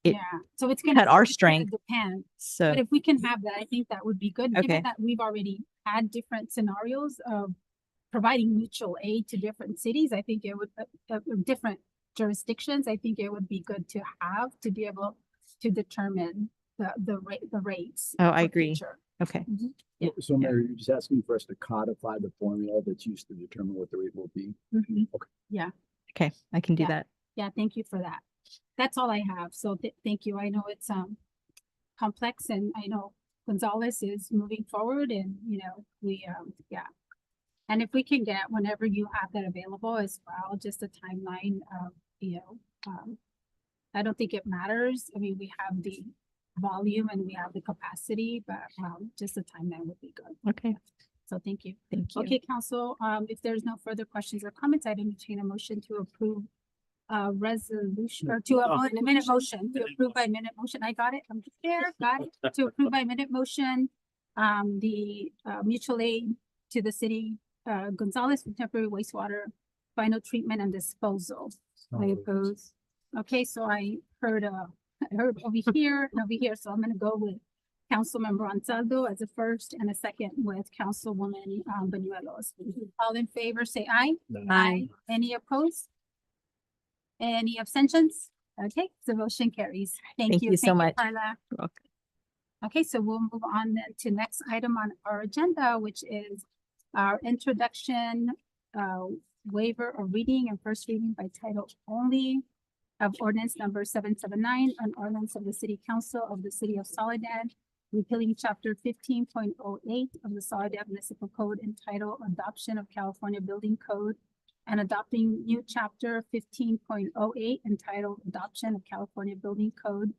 Yeah, so it's gonna. cut our it's gonna strength. Depend, So, but if we can have that, I think that would be good, Okay. given that we've already had different scenarios of providing mutual aid to different cities. I think it would, different jurisdictions, I think it would be good to have, to be able to determine the rates. Oh, I for agree. future. okay. Mhm. Yeah, So Mayor, you're just asking for us to codify the formula that's used to determine what the rate will be? Mhm. Okay. Yeah, Okay. I can do Yeah. that. yeah, thank you for that. That's all I have, so thank you. I know it's complex, and I know Gonzalez is moving forward, and we yeah. And if we can get, whenever you have that available as well, just a timeline of, I don't think it matters. I mean, we have the volume and we have the capacity, but just a timeline would be good. Okay. So thank you. Thank you. Okay, council, if there's no further questions or comments, I'd entertain a motion to approve resolution, or to a minute motion, to approve by minute motion. I got it. I'm just there, got it. To approve by minute motion, the mutual aid to the city, Gonzalez for temporary wastewater, final treatment and disposal. I oppose. Okay, so I heard over here and over here, so I'm gonna go with Councilmember Ansaldo as a first and a second with Councilwoman Banuelos. All in favor, say aye. Aye. Any opposed? Any abstentions? Okay, the motion carries. Thank you so much. Carla. You're welcome. Okay, so we'll move on then to next item on our agenda, which is our introduction, waiver of reading and first reading by title only of ordinance number 779, an ordinance of the City Council of the City of Soledad, repealing chapter 15.08 of the Soledad Municipal Code entitled Adoption of California Building Code, and adopting new chapter 15.08 entitled Adoption of California Building Code,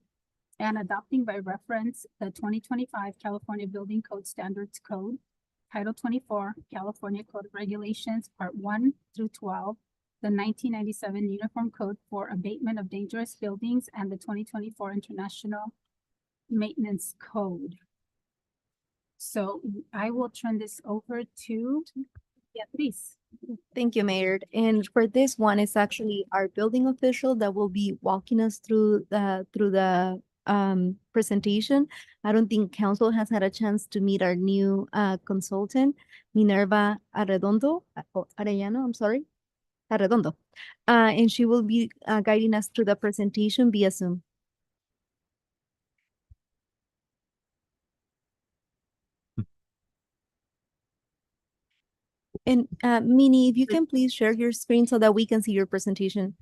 and adopting by reference the 2025 California Building Code Standards Code, Title 24, California Code of Regulations, Part 1 through 12, the 1997 Uniform Code for Abatement of Dangerous Buildings, and the 2024 International Maintenance Code. So I will turn this over to Beatriz. Thank you, Mayor. And for this one, it's actually our building official that will be walking us through the presentation. I don't think council has had a chance to meet our new consultant, Minerva Arredondo, Arellano, I'm sorry, Arredondo. And she will be guiding us through the presentation via Zoom. And Minnie, if you can please share your screen so that we can see your presentation.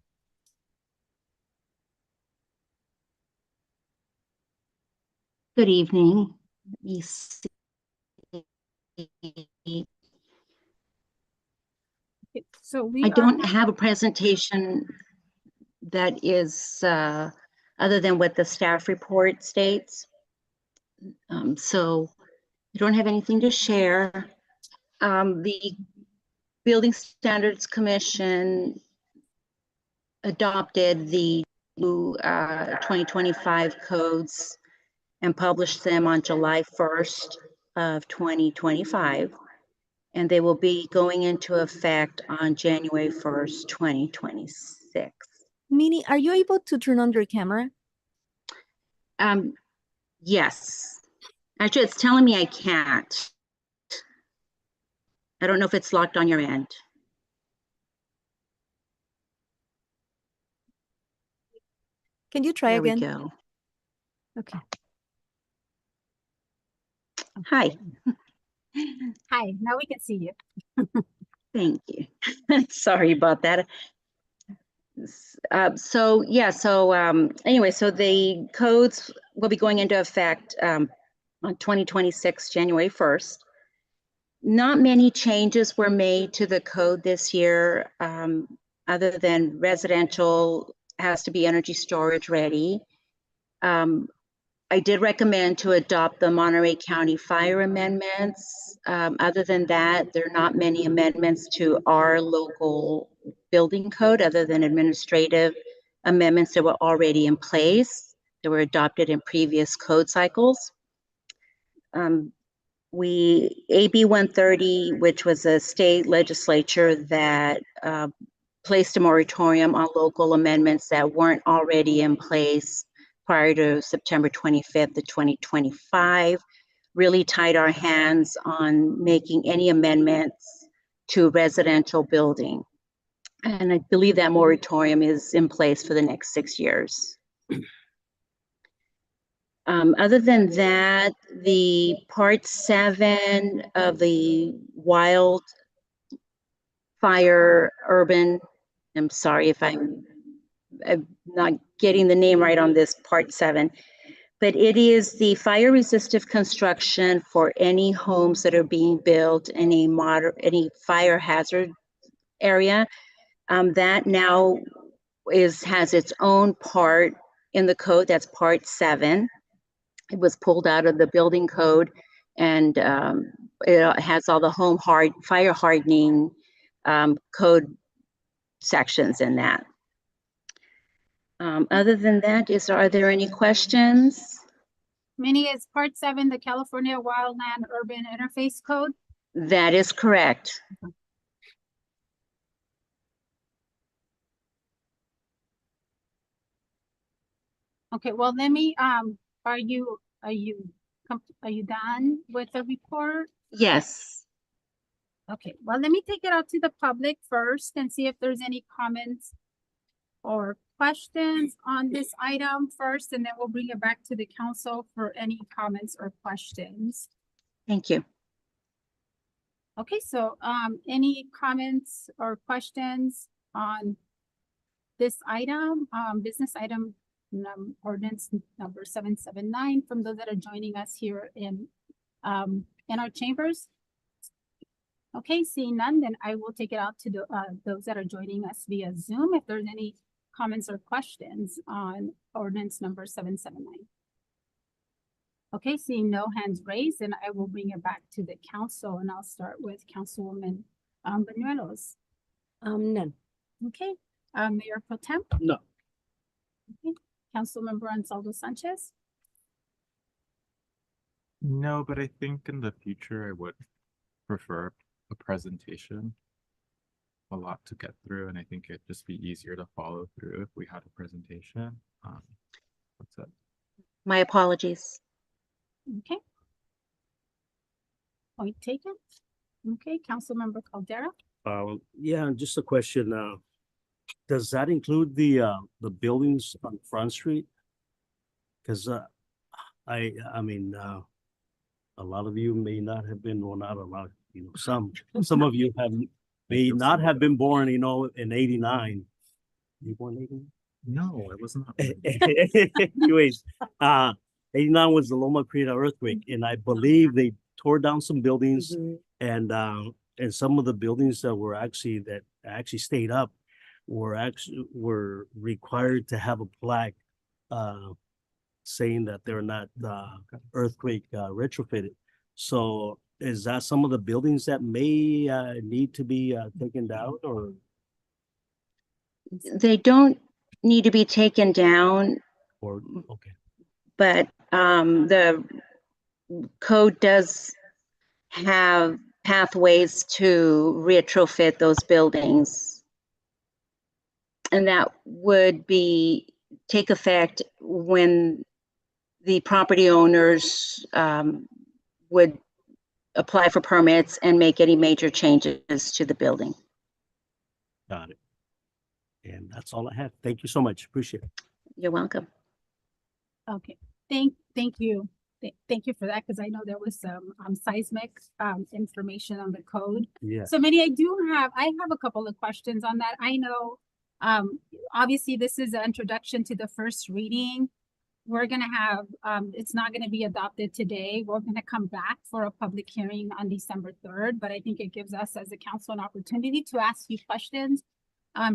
Good evening. Let me see. So we I are, don't have a presentation that is other than what the staff report states. So I don't have anything to share. The Building Standards Commission adopted the new 2025 codes and published them on July 1st of 2025. And they will be going into effect on January 1st, 2026. Minnie, are you able to turn on your camera? Yes. Actually, it's telling me I can't. I don't know if it's locked on your end. Can you try There again? we go. Okay. Hi. hi, now we can see you. Thank you. Sorry about that. Anyway, so the codes will be going into effect on 2026, January 1st. Not many changes were made to the code this year, other than residential has to be energy storage ready. I did recommend to adopt the Monterey County Fire amendments. Other than that, there are not many amendments to our local building code other than administrative amendments that were already in place, that were adopted in previous code cycles. AB 130, which was a state legislature that placed a moratorium on local amendments that weren't already in place prior to September 25th of 2025, really tied our hands on making any amendments to residential building. And I believe that moratorium is in place for the next 6 years. Other than that, the Part 7 of the Wildfire Urban, I'm sorry if I'm not getting the name right on this Part 7, but it is the fire resistive construction for any homes that are being built in any fire hazard area. That now has its own part in the code. That's Part 7. It was pulled out of the building code, and it has all the fire hardening code sections in that. Other than that, are there any questions? Minnie, is Part 7 the California Wildland Urban Interface Code? That is correct. Okay, well, let me, are you done with the report? Yes. Okay, well, let me take it out to the public first and see if there's any comments or questions on this item first, and then we'll bring it back to the council for any comments or questions. Thank you. Okay, so, any comments or questions on this item, business item ordinance number 779 from those that are joining us here in our chambers? Okay, seeing none, then I will take it out to the those that are joining us via Zoom if there's any comments or questions on ordinance number 779. Okay, seeing no hands raised, then I will bring it back to the council, and I'll start with Councilwoman Banuelos. None. Okay, Mayor Pro Tem? No. Okay. Councilmember Ansaldo Sanchez? No, but I think in the future I would prefer a presentation. A lot to get through, and I think it'd just be easier to follow through if we had a presentation. That's it. My apologies. Okay. Point taken. Okay, Councilmember Caldera? Yeah, just a question. Does that include the buildings on Front Street? Because I mean, a lot of you may not have been, well, not a lot, you know, some of you may not have been born, you know, in '89. You born in '89? No, it was not. Anyways, 89 was the Loma Prieta earthquake, and I believe they tore down some buildings, and some of the buildings that actually stayed up were required to have a plaque saying that they're not earthquake retrofitted. So is that some of the buildings that may need to be taken down, or? They don't need to be taken down. Or, okay. But the code does have pathways to retrofit those buildings. And that would take effect when the property owners would apply for permits and make any major changes to the building. Got it. And that's all I have. Thank you so much. Appreciate it. You're welcome. Okay, thank you. Thank you for that, because I know there was some seismic information on the code. Yeah. So Minnie, I have a couple of questions on that. I know, obviously this is an introduction to the first reading. We're gonna have, it's not gonna be adopted today. We're gonna come back for a public hearing on December 3rd, but I think it gives us as a council an opportunity to ask you questions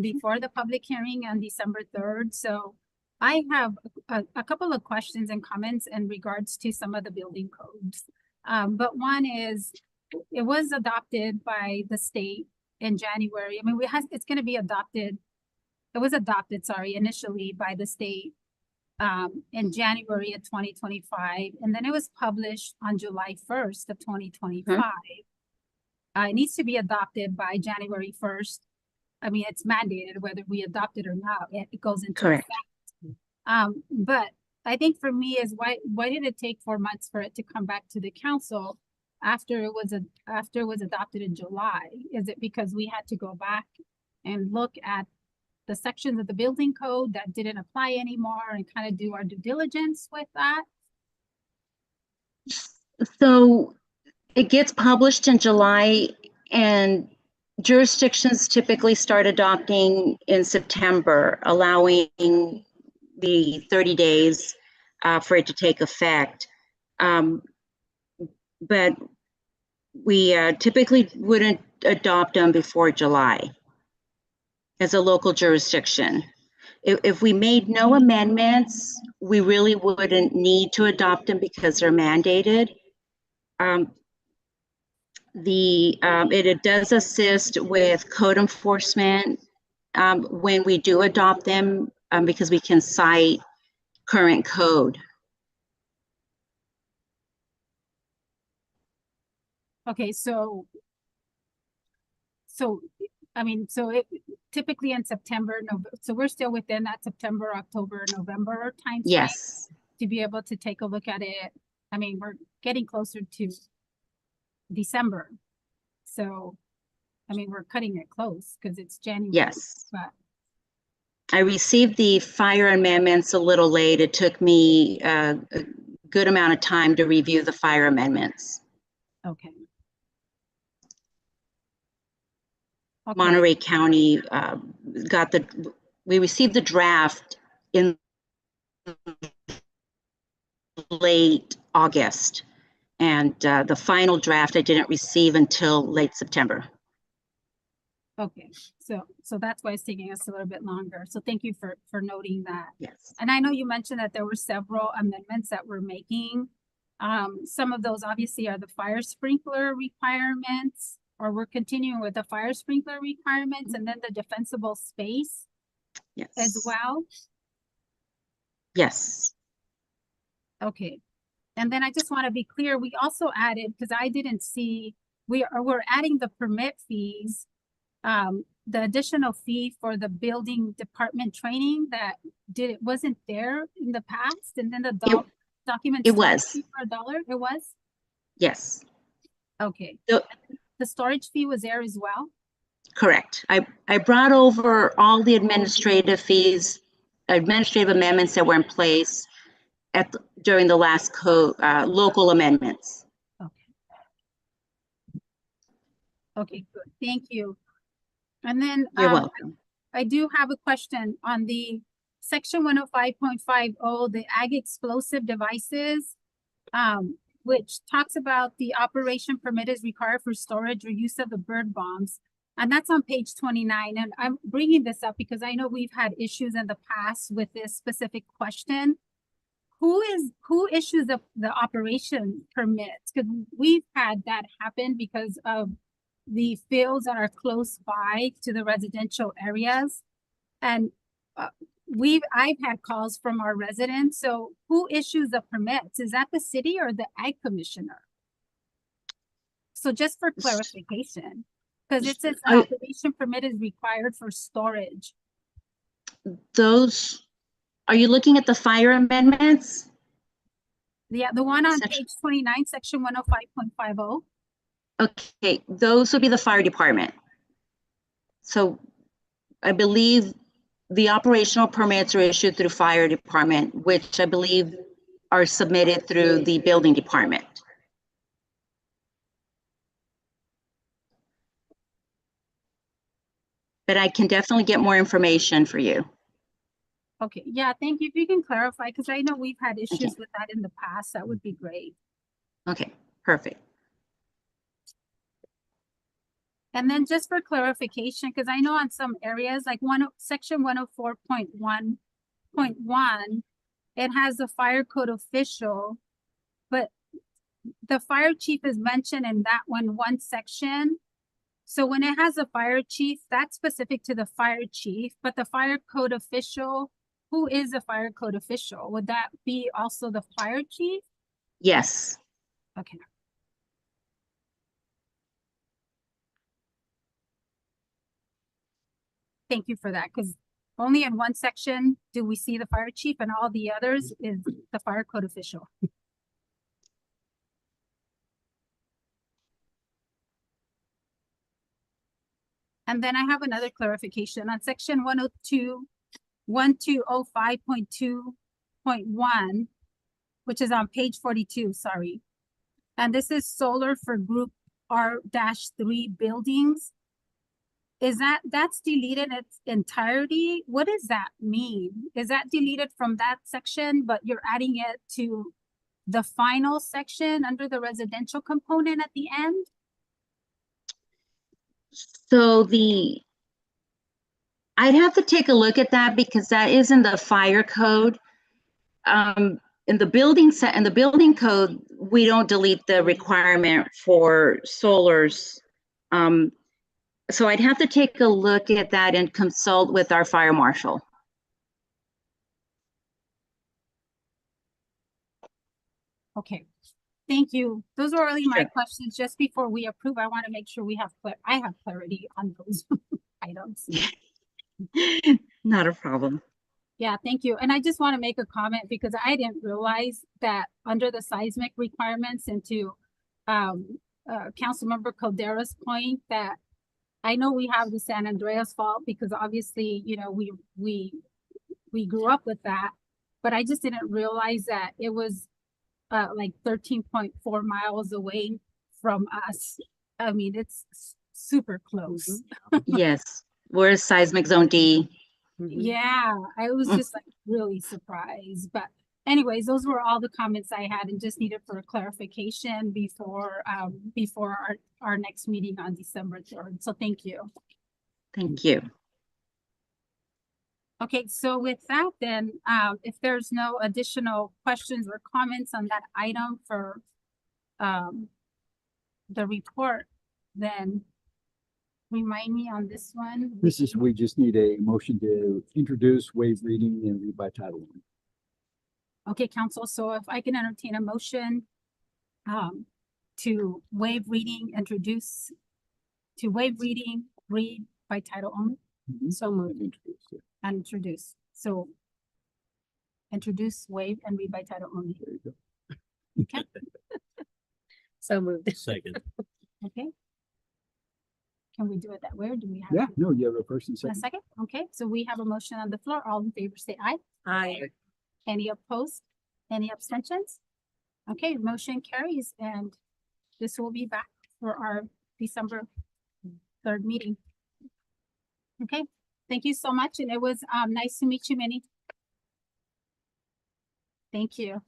before the public hearing on December 3rd. So I have a couple of questions and comments in regards to some of the building codes. But one is, it was adopted by the state in January. I mean, it's gonna be adopted it was adopted, sorry, initially by the state in January of 2025, and then it was published on July 1st of 2025. It needs to be adopted by January 1st. I mean, it's mandated whether we adopt it or not, it goes into Correct. effect. But I think for me is why did it take 4 months for it to come back to the council after it was adopted in July? Is it because we had to go back and look at the sections of the building code that didn't apply anymore and kind of do our due diligence with that? So it gets published in July, and jurisdictions typically start adopting in September, allowing the 30 days for it to take effect. But we typically wouldn't adopt them before July as a local jurisdiction. If we made no amendments, we really wouldn't need to adopt them because they're mandated. It does assist with code enforcement when we do adopt them because we can cite current code. Okay, so I mean, so it typically in September, so we're still within that September, October, November time. Yes. To be able to take a look at it. I mean, we're getting closer to December. So, I mean, we're cutting it close because it's January. Yes. But I received the fire amendments a little late. It took me a good amount of time to review the fire amendments. okay. Monterey County we received the draft in late August, and the final draft I didn't receive until late September. Okay, so that's why it's taking us a little bit longer. So thank you for noting that. Yes. And I know you mentioned that there were several amendments that we're making. Some of those obviously are the fire sprinkler requirements, or we're continuing with the fire sprinkler requirements, and then the defensible space as well. Yes. Okay. And then I just want to be clear, we also added, because I didn't see, we're adding the permit fees, the additional fee for the building department training that wasn't there in the past, and then the document. It was. For $1, it was? Yes. Okay. So, the storage fee was there as well? correct. I brought over all the administrative fees, administrative amendments that were in place during the last local amendments. Okay, good. Thank you. And then You're welcome. I do have a question on the section 105.50, the ag explosive devices, which talks about the operation permit is required for storage or use of the bird bombs. And that's on page 29. And I'm bringing this up because I know we've had issues in the past with this specific question. Who issues the operation permits? Because we've had that happen because of the fields that are close by to the residential areas. And I've had calls from our residents. So who issues the permits? Is that the city or the ag commissioner? So just for clarification, because it says the operation permit is required for storage. Are you looking at the fire amendments? Yeah, the one on page 29, section 105.50. Okay, those would be the fire department. So I believe the operational permits are issued through fire department, which I believe are submitted through the building department. But I can definitely get more information for you. Okay, yeah, thank you. If you can clarify, because I know we've had issues with that in the past, that would be great. Okay, perfect. And then just for clarification, because I know on some areas, like section 104.1.1, it has the fire code official, but the fire chief is mentioned in that one section. So when it has a fire chief, that's specific to the fire chief, but the fire code official, who is a fire code official? Would that be also the fire chief? Yes. Okay. Thank you for that, because only in one section do we see the fire chief and all the others is the fire code official. And then I have another clarification on section 1205.2.1, which is on page 42, sorry. And this is solar for group R-3 buildings. Is that's deleted in its entirety? What does that mean? Is that deleted from that section, but you're adding it to the final section under the residential component at the end? So I'd have to take a look at that because that is in the fire code. In the building code, we don't delete the requirement for solars. So I'd have to take a look at that and consult with our fire marshal. Okay, thank you. Those were really my Sure. questions. Just before we approve, I want to make sure I have clarity on those items. Not a problem. Yeah, thank you. And I just want to make a comment because I didn't realize that under the seismic requirements and to Councilmember Caldera's point that I know we have the San Andreas fault because obviously, you know, we grew up with that, but I just didn't realize that it was like 13.4 miles away from us. I mean, it's super close. Yes, we're seismic zone D. Yeah, I was just like really surprised. But anyways, those were all the comments I had and just needed for clarification before our next meeting on December 3rd. So thank you. Thank you. Okay, so with that then, if there's no additional questions or comments on that item for the report, then remind me on this one. We just need a motion to introduce, waive reading, and read by title only. Okay, council, so if I can entertain a motion to waive reading, read by title only. So moved. And introduce, yeah. And introduce. So introduce, waive, and read by title only. There you go. Okay, So moved. Second. okay. Can we do it that way or do we have? Yeah, no, you have a first and A second. second? Okay, so we have a motion on the floor. All in favor say aye. Aye. Any opposed? Any abstentions? Okay, motion carries and this will be back for our December 3rd meeting. Okay, thank you so much. And it was nice to meet you, Minnie. Thank you.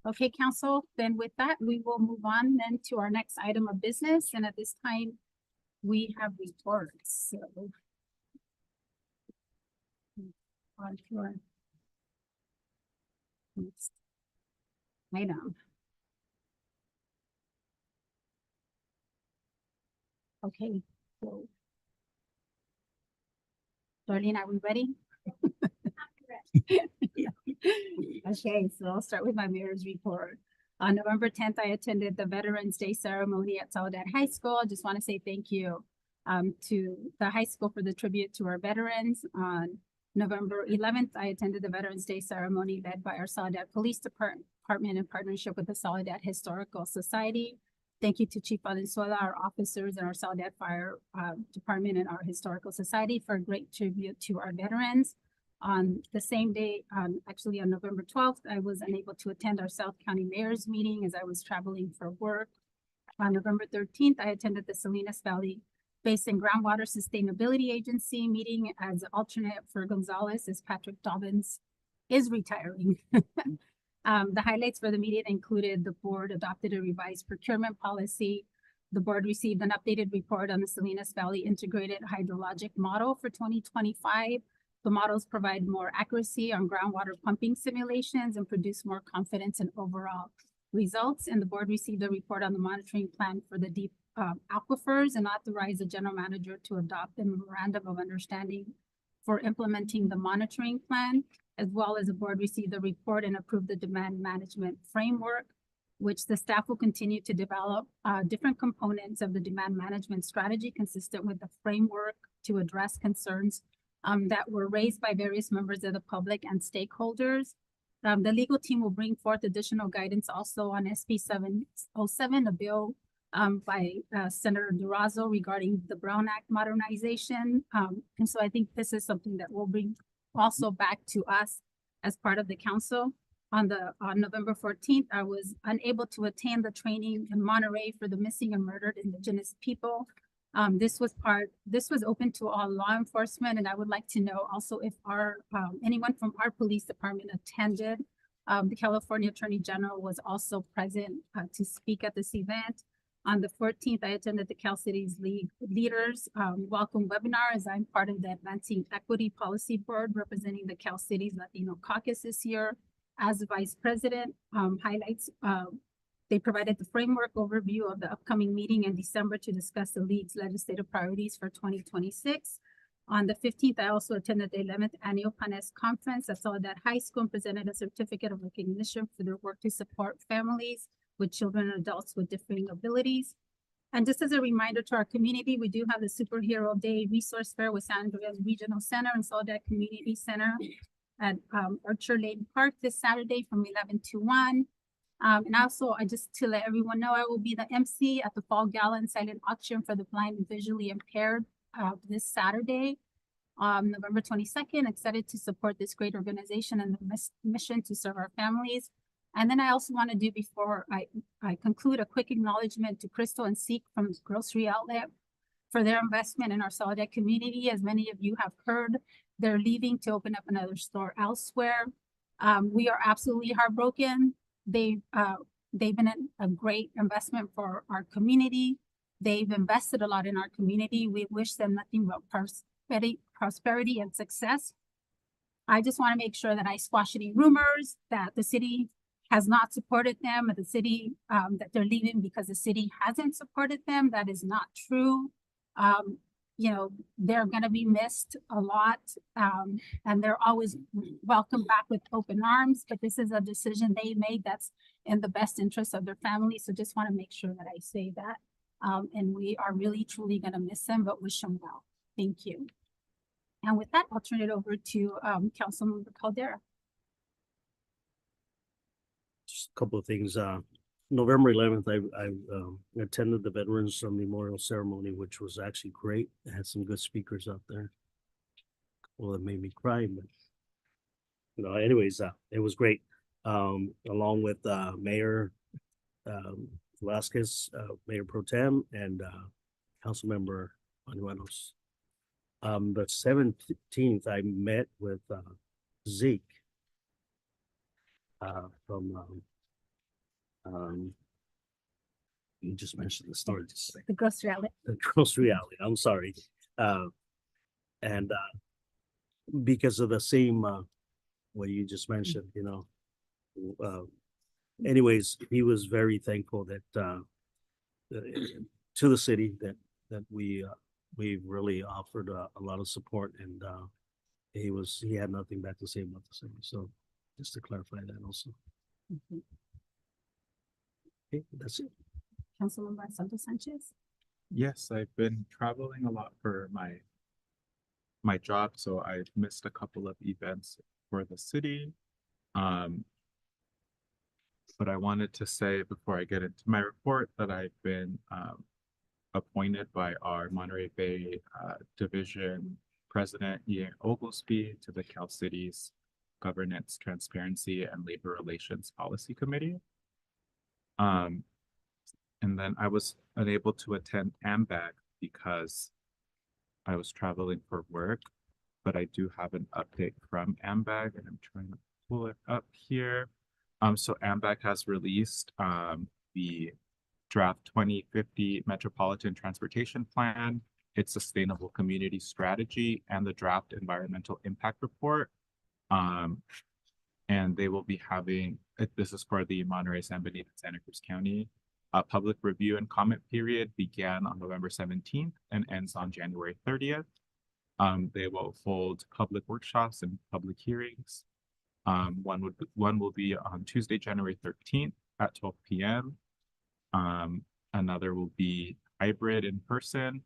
Okay, council, then with that, we will move on then to our next item of business. And at this time, we have reports. So on to our next item. Okay, so Darlene, are we ready? Yeah. Okay, so I'll start with my mayor's report. On November 10th, I attended the Veterans Day ceremony at Soledad High School. I just want to say thank you to the high school for the tribute to our veterans. On November 11th, I attended the Veterans Day ceremony led by our Soledad Police Department in partnership with the Soledad Historical Society. Thank you to Chief Valenzuela, our officers, and our Soledad Fire Department and our Historical Society for a great tribute to our veterans. On the same day, actually on November 12th, I was unable to attend our South County Mayor's meeting as I was traveling for work. On November 13th, I attended the Salinas Valley Basin Groundwater Sustainability Agency meeting as alternate for Gonzalez as Patrick Dobbins is retiring. The highlights for the meeting included the board adopted a revised procurement policy. The board received an updated report on the Salinas Valley Integrated Hydrologic Model for 2025. The models provide more accuracy on groundwater pumping simulations and produce more confidence in overall results, and the board received a report on the monitoring plan for the deep aquifers and authorized the general manager to adopt a memorandum of understanding for implementing the monitoring plan, as well as the board received the report and approved the demand management framework, which the staff will continue to develop different components of the demand management strategy consistent with the framework to address concerns that were raised by various members of the public and stakeholders. The legal team will bring forth additional guidance also on SB 707, a bill by Senator Durazo regarding the Brown Act modernization. And so I think this is something that will bring also back to us as part of the council. On November 14th, I was unable to attend the training in Monterey for the missing and murdered Indigenous people. This was open to all law enforcement, and I would like to know also if anyone from our police department attended. The California Attorney General was also present to speak at this event. On the 14th, I attended the Cal Cities League Leaders Welcome webinar, as I'm part of the Advancing Equity Policy Board representing the Cal Cities Latino Caucus this year. As the Vice President, they provided the framework overview of the upcoming meeting in December to discuss the League's legislative priorities for 2026. On the 15th, I also attended the 11th Annual PANES Conference at Soledad High School and presented a certificate of recognition for their work to support families with children and adults with differing abilities. And just as a reminder to our community, we do have the Superhero Day Resource Fair with San Andreas Regional Center and Soledad Community Center at Orchard Lane Park this Saturday from 11 to 1. And also, just to let everyone know, I will be the MC at the Fall Gala and Silent Auction for the Blind and Visually Impaired this Saturday, November 22nd. Excited to support this great organization and the mission to serve our families. And then I also want to do, before I conclude, a quick acknowledgement to Crystal and Seek from Grocery Outlet for their investment in our Soledad community. As many of you have heard, they're leaving to open up another store elsewhere. We are absolutely heartbroken. They've been a great investment for our community. They've invested a lot in our community. We wish them nothing but prosperity and success. I just want to make sure that I squash any rumors that the city has not supported them, or the city that they're leaving because the city hasn't supported them. That is not true. You know, they're going to be missed a lot, and they're always welcome back with open arms, but this is a decision they made that's in the best interest of their family. So just want to make sure that I say that. And we are really, truly going to miss them, but wish them well. Thank you. And with that, I'll turn it over to Councilmember Caldera. Just a couple of things. November 11th, I attended the Veterans Memorial Ceremony, which was actually great. It had some good speakers out there. Well, it made me cry, but you know, anyways, it was great. Along with Mayor Velasquez, Mayor Pro Tem, and Councilmember Manuelos. The 17th, I met with Zeke from you just mentioned the story. The Grocery Outlet. The Grocery Outlet. I'm sorry. And because of the same what you just mentioned, you know. Anyways, he was very thankful that to the city that we really offered a lot of support, and he had nothing bad to say about the city. So just to clarify that also. Mm-hmm. Okay, that's it. Councilmember Santos Sanchez. Yes, I've been traveling a lot for my job, so I've missed a couple of events for the city. But I wanted to say before I get into my report that I've been appointed by our Monterey Bay Division President Ian Oglesby to the Cal Cities Governance, Transparency, and Labor Relations Policy Committee. And then I was unable to attend AMBAG because I was traveling for work, but I do have an update from AMBAG, and I'm trying to pull it up here. So AMBAG has released the draft 2050 Metropolitan Transportation Plan, its Sustainable Community Strategy, and the draft Environmental Impact Report. And they will be having this is for the Monterey, San Benito, Santa Cruz County. A public review and comment period began on November 17th and ends on January 30th. They will hold public workshops and public hearings. One will be on Tuesday, January 13th at 12 p.m. Another will be hybrid in person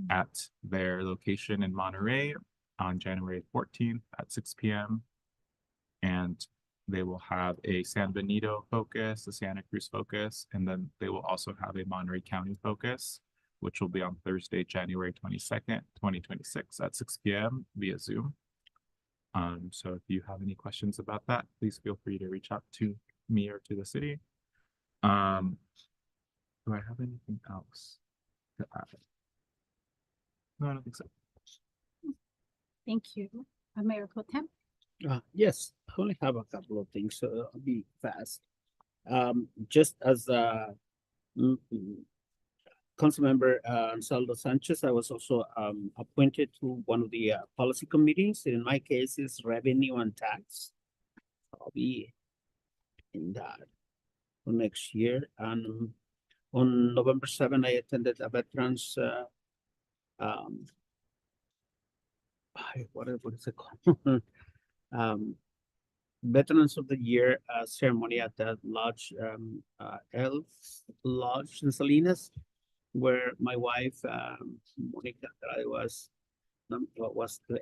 at their location in Monterey on January 14th at 6 p.m. And they will have a San Benito focus, a Santa Cruz focus, and then they will also have a Monterey County focus, which will be on Thursday, January 22nd, 2026 at 6 p.m. via Zoom. So if you have any questions about that, please feel free to reach out to me or to the city. Do I have anything else to add? No, I don't think so. Thank you. Mayor Pro Tem. Yes, I only have a couple of things, so I'll be fast. Just as Councilmember Ansaldo Sanchez, I was also appointed to one of the policy committees. In my case, is revenue and tax. I'll be in that for next year. And on November 7, I attended a veterans what is it called? Veterans of the Year ceremony at the Lodge, Elf Lodge in Salinas, where my wife, Monica, was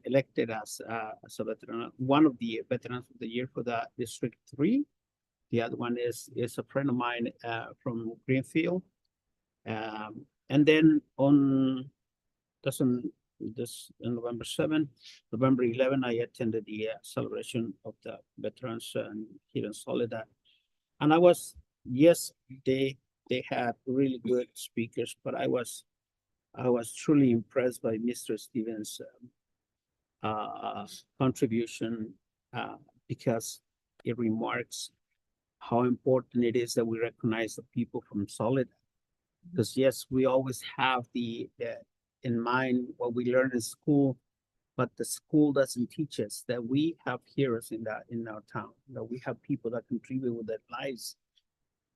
elected as a veteran, one of the Veterans of the Year for the District 3. The other one is a friend of mine from Greenfield. And then on November 7, November 11, I attended the celebration of the veterans here in Soledad. And I was, yes, they had really good speakers, but I was truly impressed by Mr. Stevens' contribution because it remarks how important it is that we recognize the people from Soledad. Because yes, we always have in mind what we learn in school, but the school doesn't teach us that we have heroes in our town, that we have people that contribute with their lives,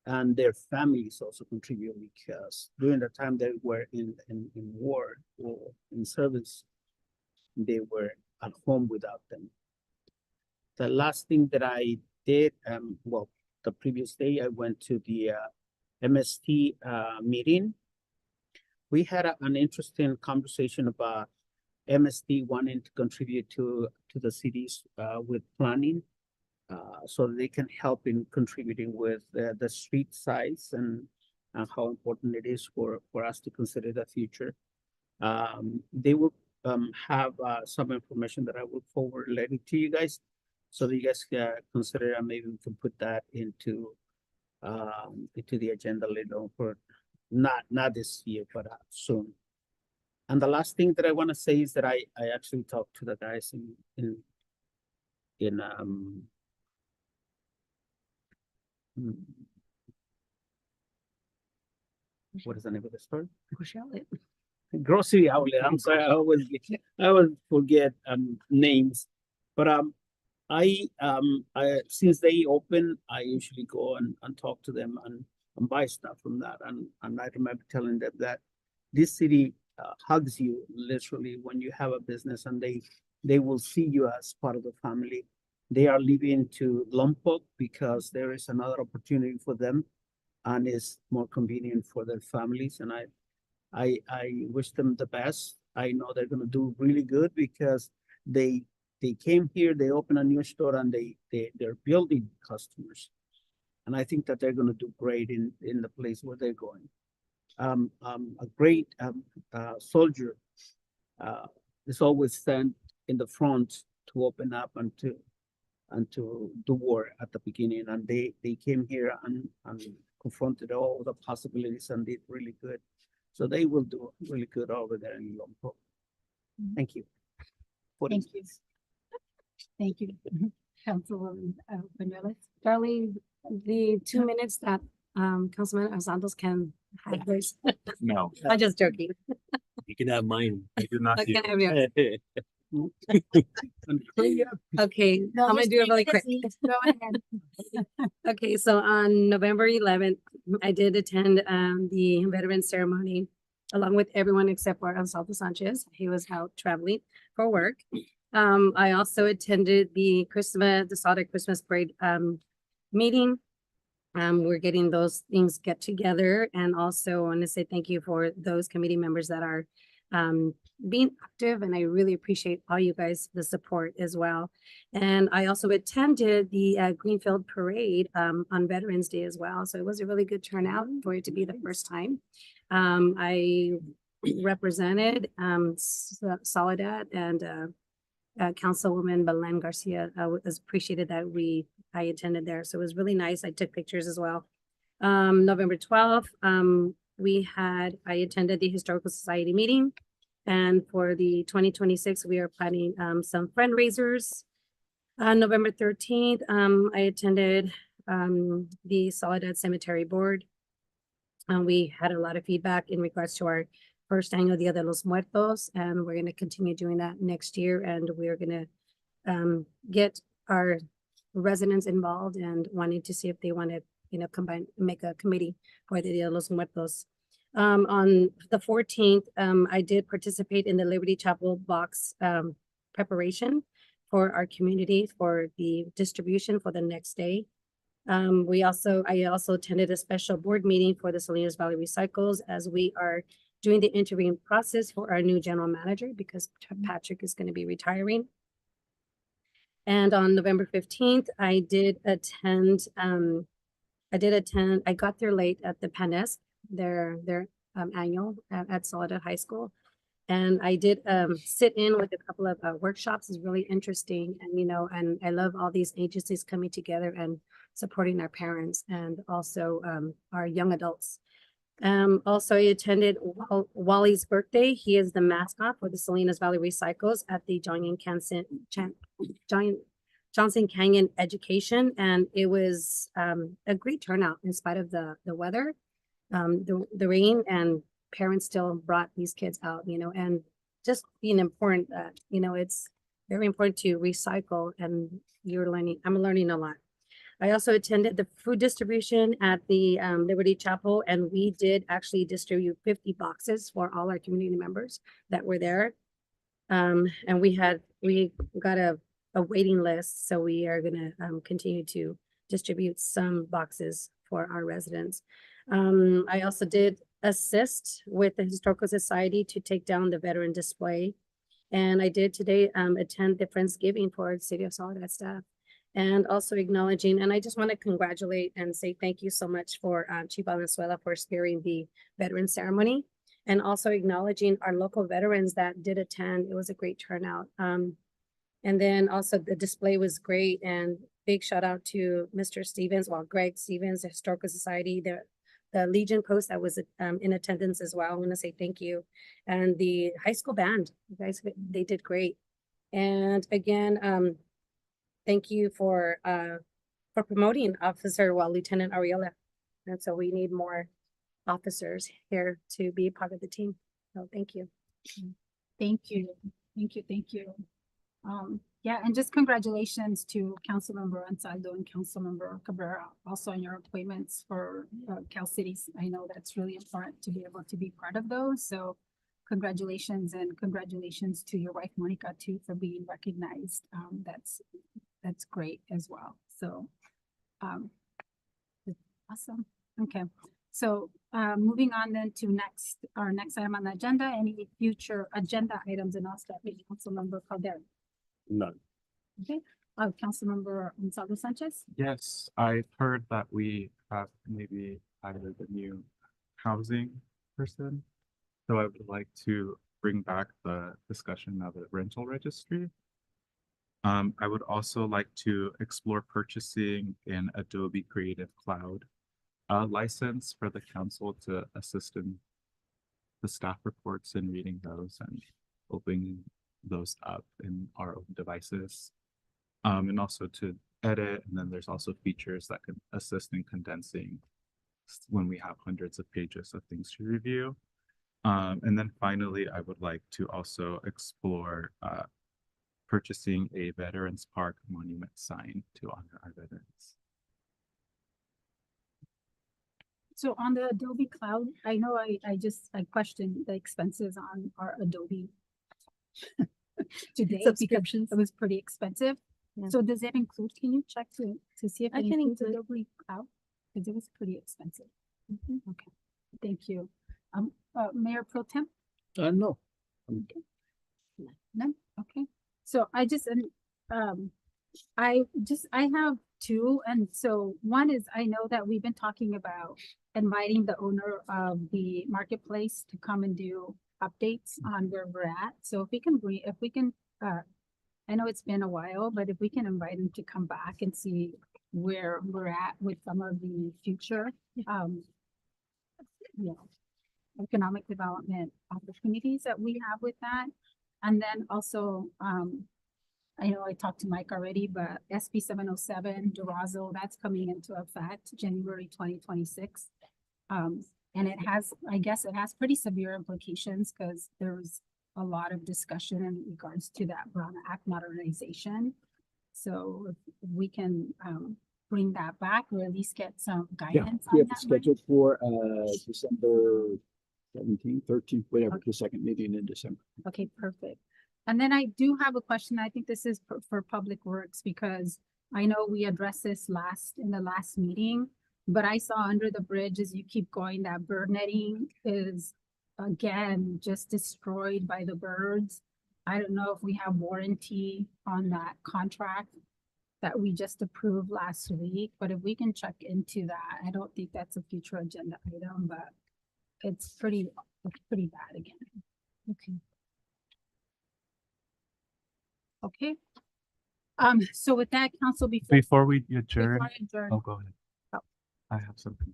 and their families also contribute, because during the time they were in war or in service, they were at home without them. The last thing that I did, the previous day I went to the MST meeting. We had an interesting conversation about MST wanting to contribute to the cities with planning, so that they can help in contributing with the street size and how important it is for us to consider the future. They will have some information that I will forward later to you guys, so that you guys can consider, and maybe we can put that into the agenda later on for not this year, but soon. And the last thing that I want to say is that I actually talked to the guys in what is the name of the store? Grocery outlet. I'm sorry, I always forget names, but I since they open, I usually go and talk to them and buy stuff from that. And I remember telling them that this city hugs you literally when you have a business, and they will see you as part of the family. They are leaving to Lompoc because there is another opportunity for them, and it's more convenient for their families. And I wish them the best. I know they're gonna do really good because they came here, they opened a new store, and they're building customers. And I think that they're gonna do great in the place where they're going. A great soldier is always stand in the front to open up and to do war at the beginning. And they came here and confronted all the possibilities and did really good. So they will do really good over there in Lompoc. Thank you. Thank you. Thank you, Councilwoman Banuelos. Darlene, the 2 minutes that Councilman Santos can have those. No, I'm just joking. You can have mine. I did not I hear. can have yours. And hurry up. Okay, No, I'm gonna just do it keep really quick. busy. Go ahead. Okay, so on November 11th, I did attend the veteran ceremony along with everyone except for Ansaldo Sanchez. He was out traveling for work. I also attended the Salta Christmas Parade meeting. We're getting those things get together, and also want to say thank you for those committee members that are being active, and I really appreciate all you guys, the support as well. And I also attended the Greenfield Parade on Veterans Day as well. So it was a really good turnout for it to be the first time. I represented Soledad and Councilwoman Belen Garcia. Was appreciated that I attended there. So it was really nice. I took pictures as well. November 12th, I attended the Historical Society meeting. And for the 2026, we are planning some fundraisers. November 13th, I attended the Soledad Cemetery Board. We had a lot of feedback in regards to our first annual Dia de los Muertos, and we're going to continue doing that next year. And we're going to get our residents involved and wanting to see if they want to, make a committee for the Dia de los Muertos. On the 14th, I did participate in the Liberty Chapel box preparation for our community for the distribution for the next day. I also attended a special board meeting for the Salinas Valley Recycles as we are doing the interviewing process for our new general manager because Patrick is going to be retiring. And on November 15th, I got there late at the PANESC, their annual at Soledad High School. And I did sit in with a couple of workshops. It's really interesting. And, and I love all these agencies coming together and supporting our parents and also our young adults. Also, I attended Wally's birthday. He is the mascot for the Salinas Valley Recycles at the Johnson Canyon Education. And it was a great turnout in spite of the weather, the rain, and parents still brought these kids out, and just being important that, it's very important to recycle, and I'm learning a lot. I also attended the food distribution at the Liberty Chapel, and we did actually distribute 50 boxes for all our community members that were there. And we got a waiting list, so we are gonna continue to distribute some boxes for our residents. I also did assist with the Historical Society to take down the veteran display. And I did today attend the Friendsgiving for City of Soledad staff. And also acknowledging, and I just want to congratulate and say thank you so much for Chief Valenzuela for spearheading the veteran ceremony, and also acknowledging our local veterans that did attend. It was a great turnout. And then also the display was great, and big shout out to Mr. Stevens, Greg Stevens, the Historical Society, the Legion Post that was in attendance as well. I want to say thank you. And the high school band, you guys, they did great. And again, thank you for promoting Lieutenant Ariela. And so we need more officers here to be part of the team. So thank you. Thank you. Thank you. Yeah, and just congratulations to Councilmember Ansaldo and Councilmember Cabrera, also on your appointments for Cal Cities. I know that's really important to be able to be part of those. So congratulations, and congratulations to your wife, Monica, too, for being recognized. That's great as well. So awesome. Okay. So moving on then to our next item on the agenda, any future agenda items, and I'll start with Councilmember Caldera. None. Okay, Councilmember Ansaldo Sanchez. Yes, I've heard that we have maybe hired a new housing person. So I would like to bring back the discussion of a rental registry. I would also like to explore purchasing an Adobe Creative Cloud license for the council to assist in the staff reports and reading those and opening those up in our own devices. And also to edit, and then there's also features that can assist in condensing when we have hundreds of pages of things to review. And then finally, I would like to also explore purchasing a Veterans Park monument sign to honor our veterans. So on the Adobe Cloud, I know I questioned the expenses on our Adobe today because Subscriptions. it was pretty expensive. Yeah. So does it include, can you check to see if I it can includes include. Adobe Cloud? Because it was pretty expensive. Okay, thank you. Mayor Pro Tem? No. None? Okay, so I have two, and so one is, I know that we've been talking about inviting the owner of the marketplace to come and do updates on where we're at. So if we can, I know it's been a while, but if we can invite him to come back and see where we're at with some of the future, economic development opportunities that we have with that. And then also, I know I talked to Mike already, but SB 707 Durazo, that's coming into effect January 2026. And it has, I guess it has pretty severe implications because there's a lot of discussion in regards to that Brown Act modernization. So if we can bring that back or at least get some Yeah, guidance we on have it that. one. scheduled for December 17th, 13th, whatever, the second meeting in December. Okay, perfect. And then I do have a question. I think this is for Public Works because I know we addressed this in the last meeting, but I saw under the bridge as you keep going that bird netting is again just destroyed by the birds. I don't know if we have warranty on that contract that we just approved last week, but if we can check into that, I don't think that's a future agenda item, but it's pretty bad again. Okay. Okay. So with that, council, Before we before adjourn, I adjourn, oh, go ahead. Oh. I have something.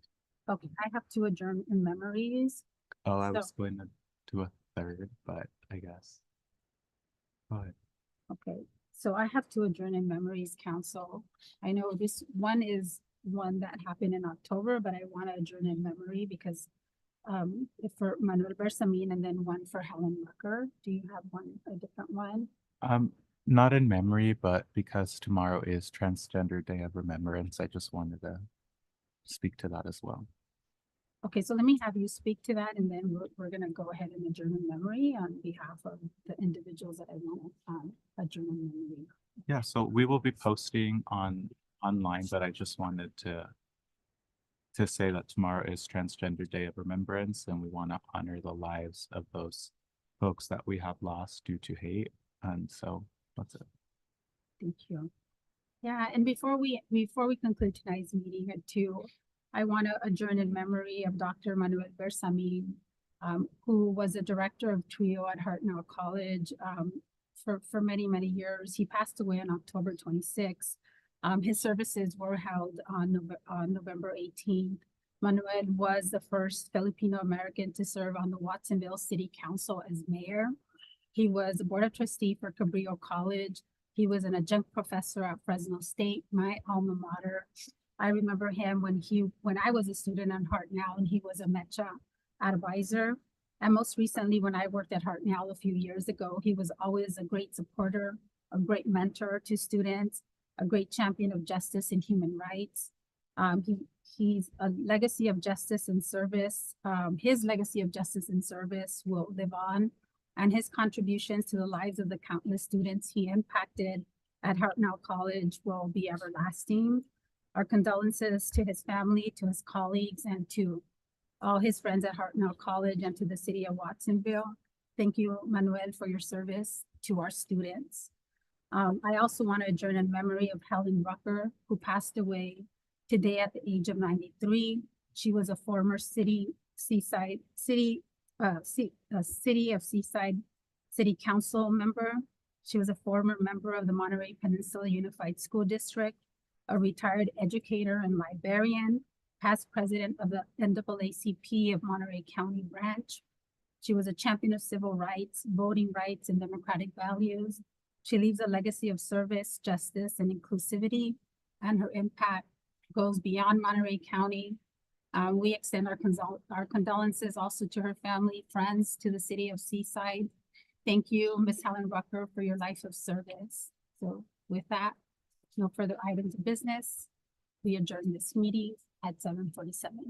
okay, I have to adjourn in memories. Oh, I So- was going to do a third, but I guess. Go ahead. Okay, so I have to adjourn in memories, council. I know this one is one that happened in October, but I want to adjourn in memory because for Manuel Bersamin and then one for Helen Rucker. Do you have a different one? Not in memory, but because tomorrow is Transgender Day of Remembrance, I just wanted to speak to that as well. Okay, so let me have you speak to that and then we're gonna go ahead and adjourn in memory on behalf of the individuals that I want to adjourn in memory. Yeah, so we will be posting online, but I just wanted to say that tomorrow is Transgender Day of Remembrance and we want to honor the lives of those folks that we have lost due to hate. And so that's it. Thank you. Yeah, and before we conclude tonight's meeting at 2, I want to adjourn in memory of Dr. Manuel Bersamin, who was a director of TRIO at Hartnell College for many, many years. He passed away on October 26th. His services were held on November 18th. Manuel was the first Filipino American to serve on the Watsonville City Council as mayor. He was a board of trustee for Cabrillo College. He was an adjunct professor at Fresno State, my alma mater. I remember him when I was a student at Hartnell and he was a MECHA advisor. And most recently, when I worked at Hartnell a few years ago, he was always a great supporter, a great mentor to students, a great champion of justice and human rights. He's a legacy of justice and service. His legacy of justice and service will live on, and his contributions to the lives of the countless students he impacted at Hartnell College will be everlasting. Our condolences to his family, to his colleagues, and to all his friends at Hartnell College and to the city of Watsonville. Thank you, Manuel, for your service to our students. I also want to adjourn in memory of Helen Rucker, who passed away today at the age of 93. She was a former City of Seaside City Council member. She was a former member of the Monterey Peninsula Unified School District, a retired educator and librarian, past president of the NAACP of Monterey County Branch. She was a champion of civil rights, voting rights, and democratic values. She leaves a legacy of service, justice, and inclusivity, and her impact goes beyond Monterey County. We extend our condolences also to her family, friends, to the city of Seaside, thank you, Ms. Helen Rucker, for your life of service. So with that, no further items of business. We adjourn this meeting at 7:47.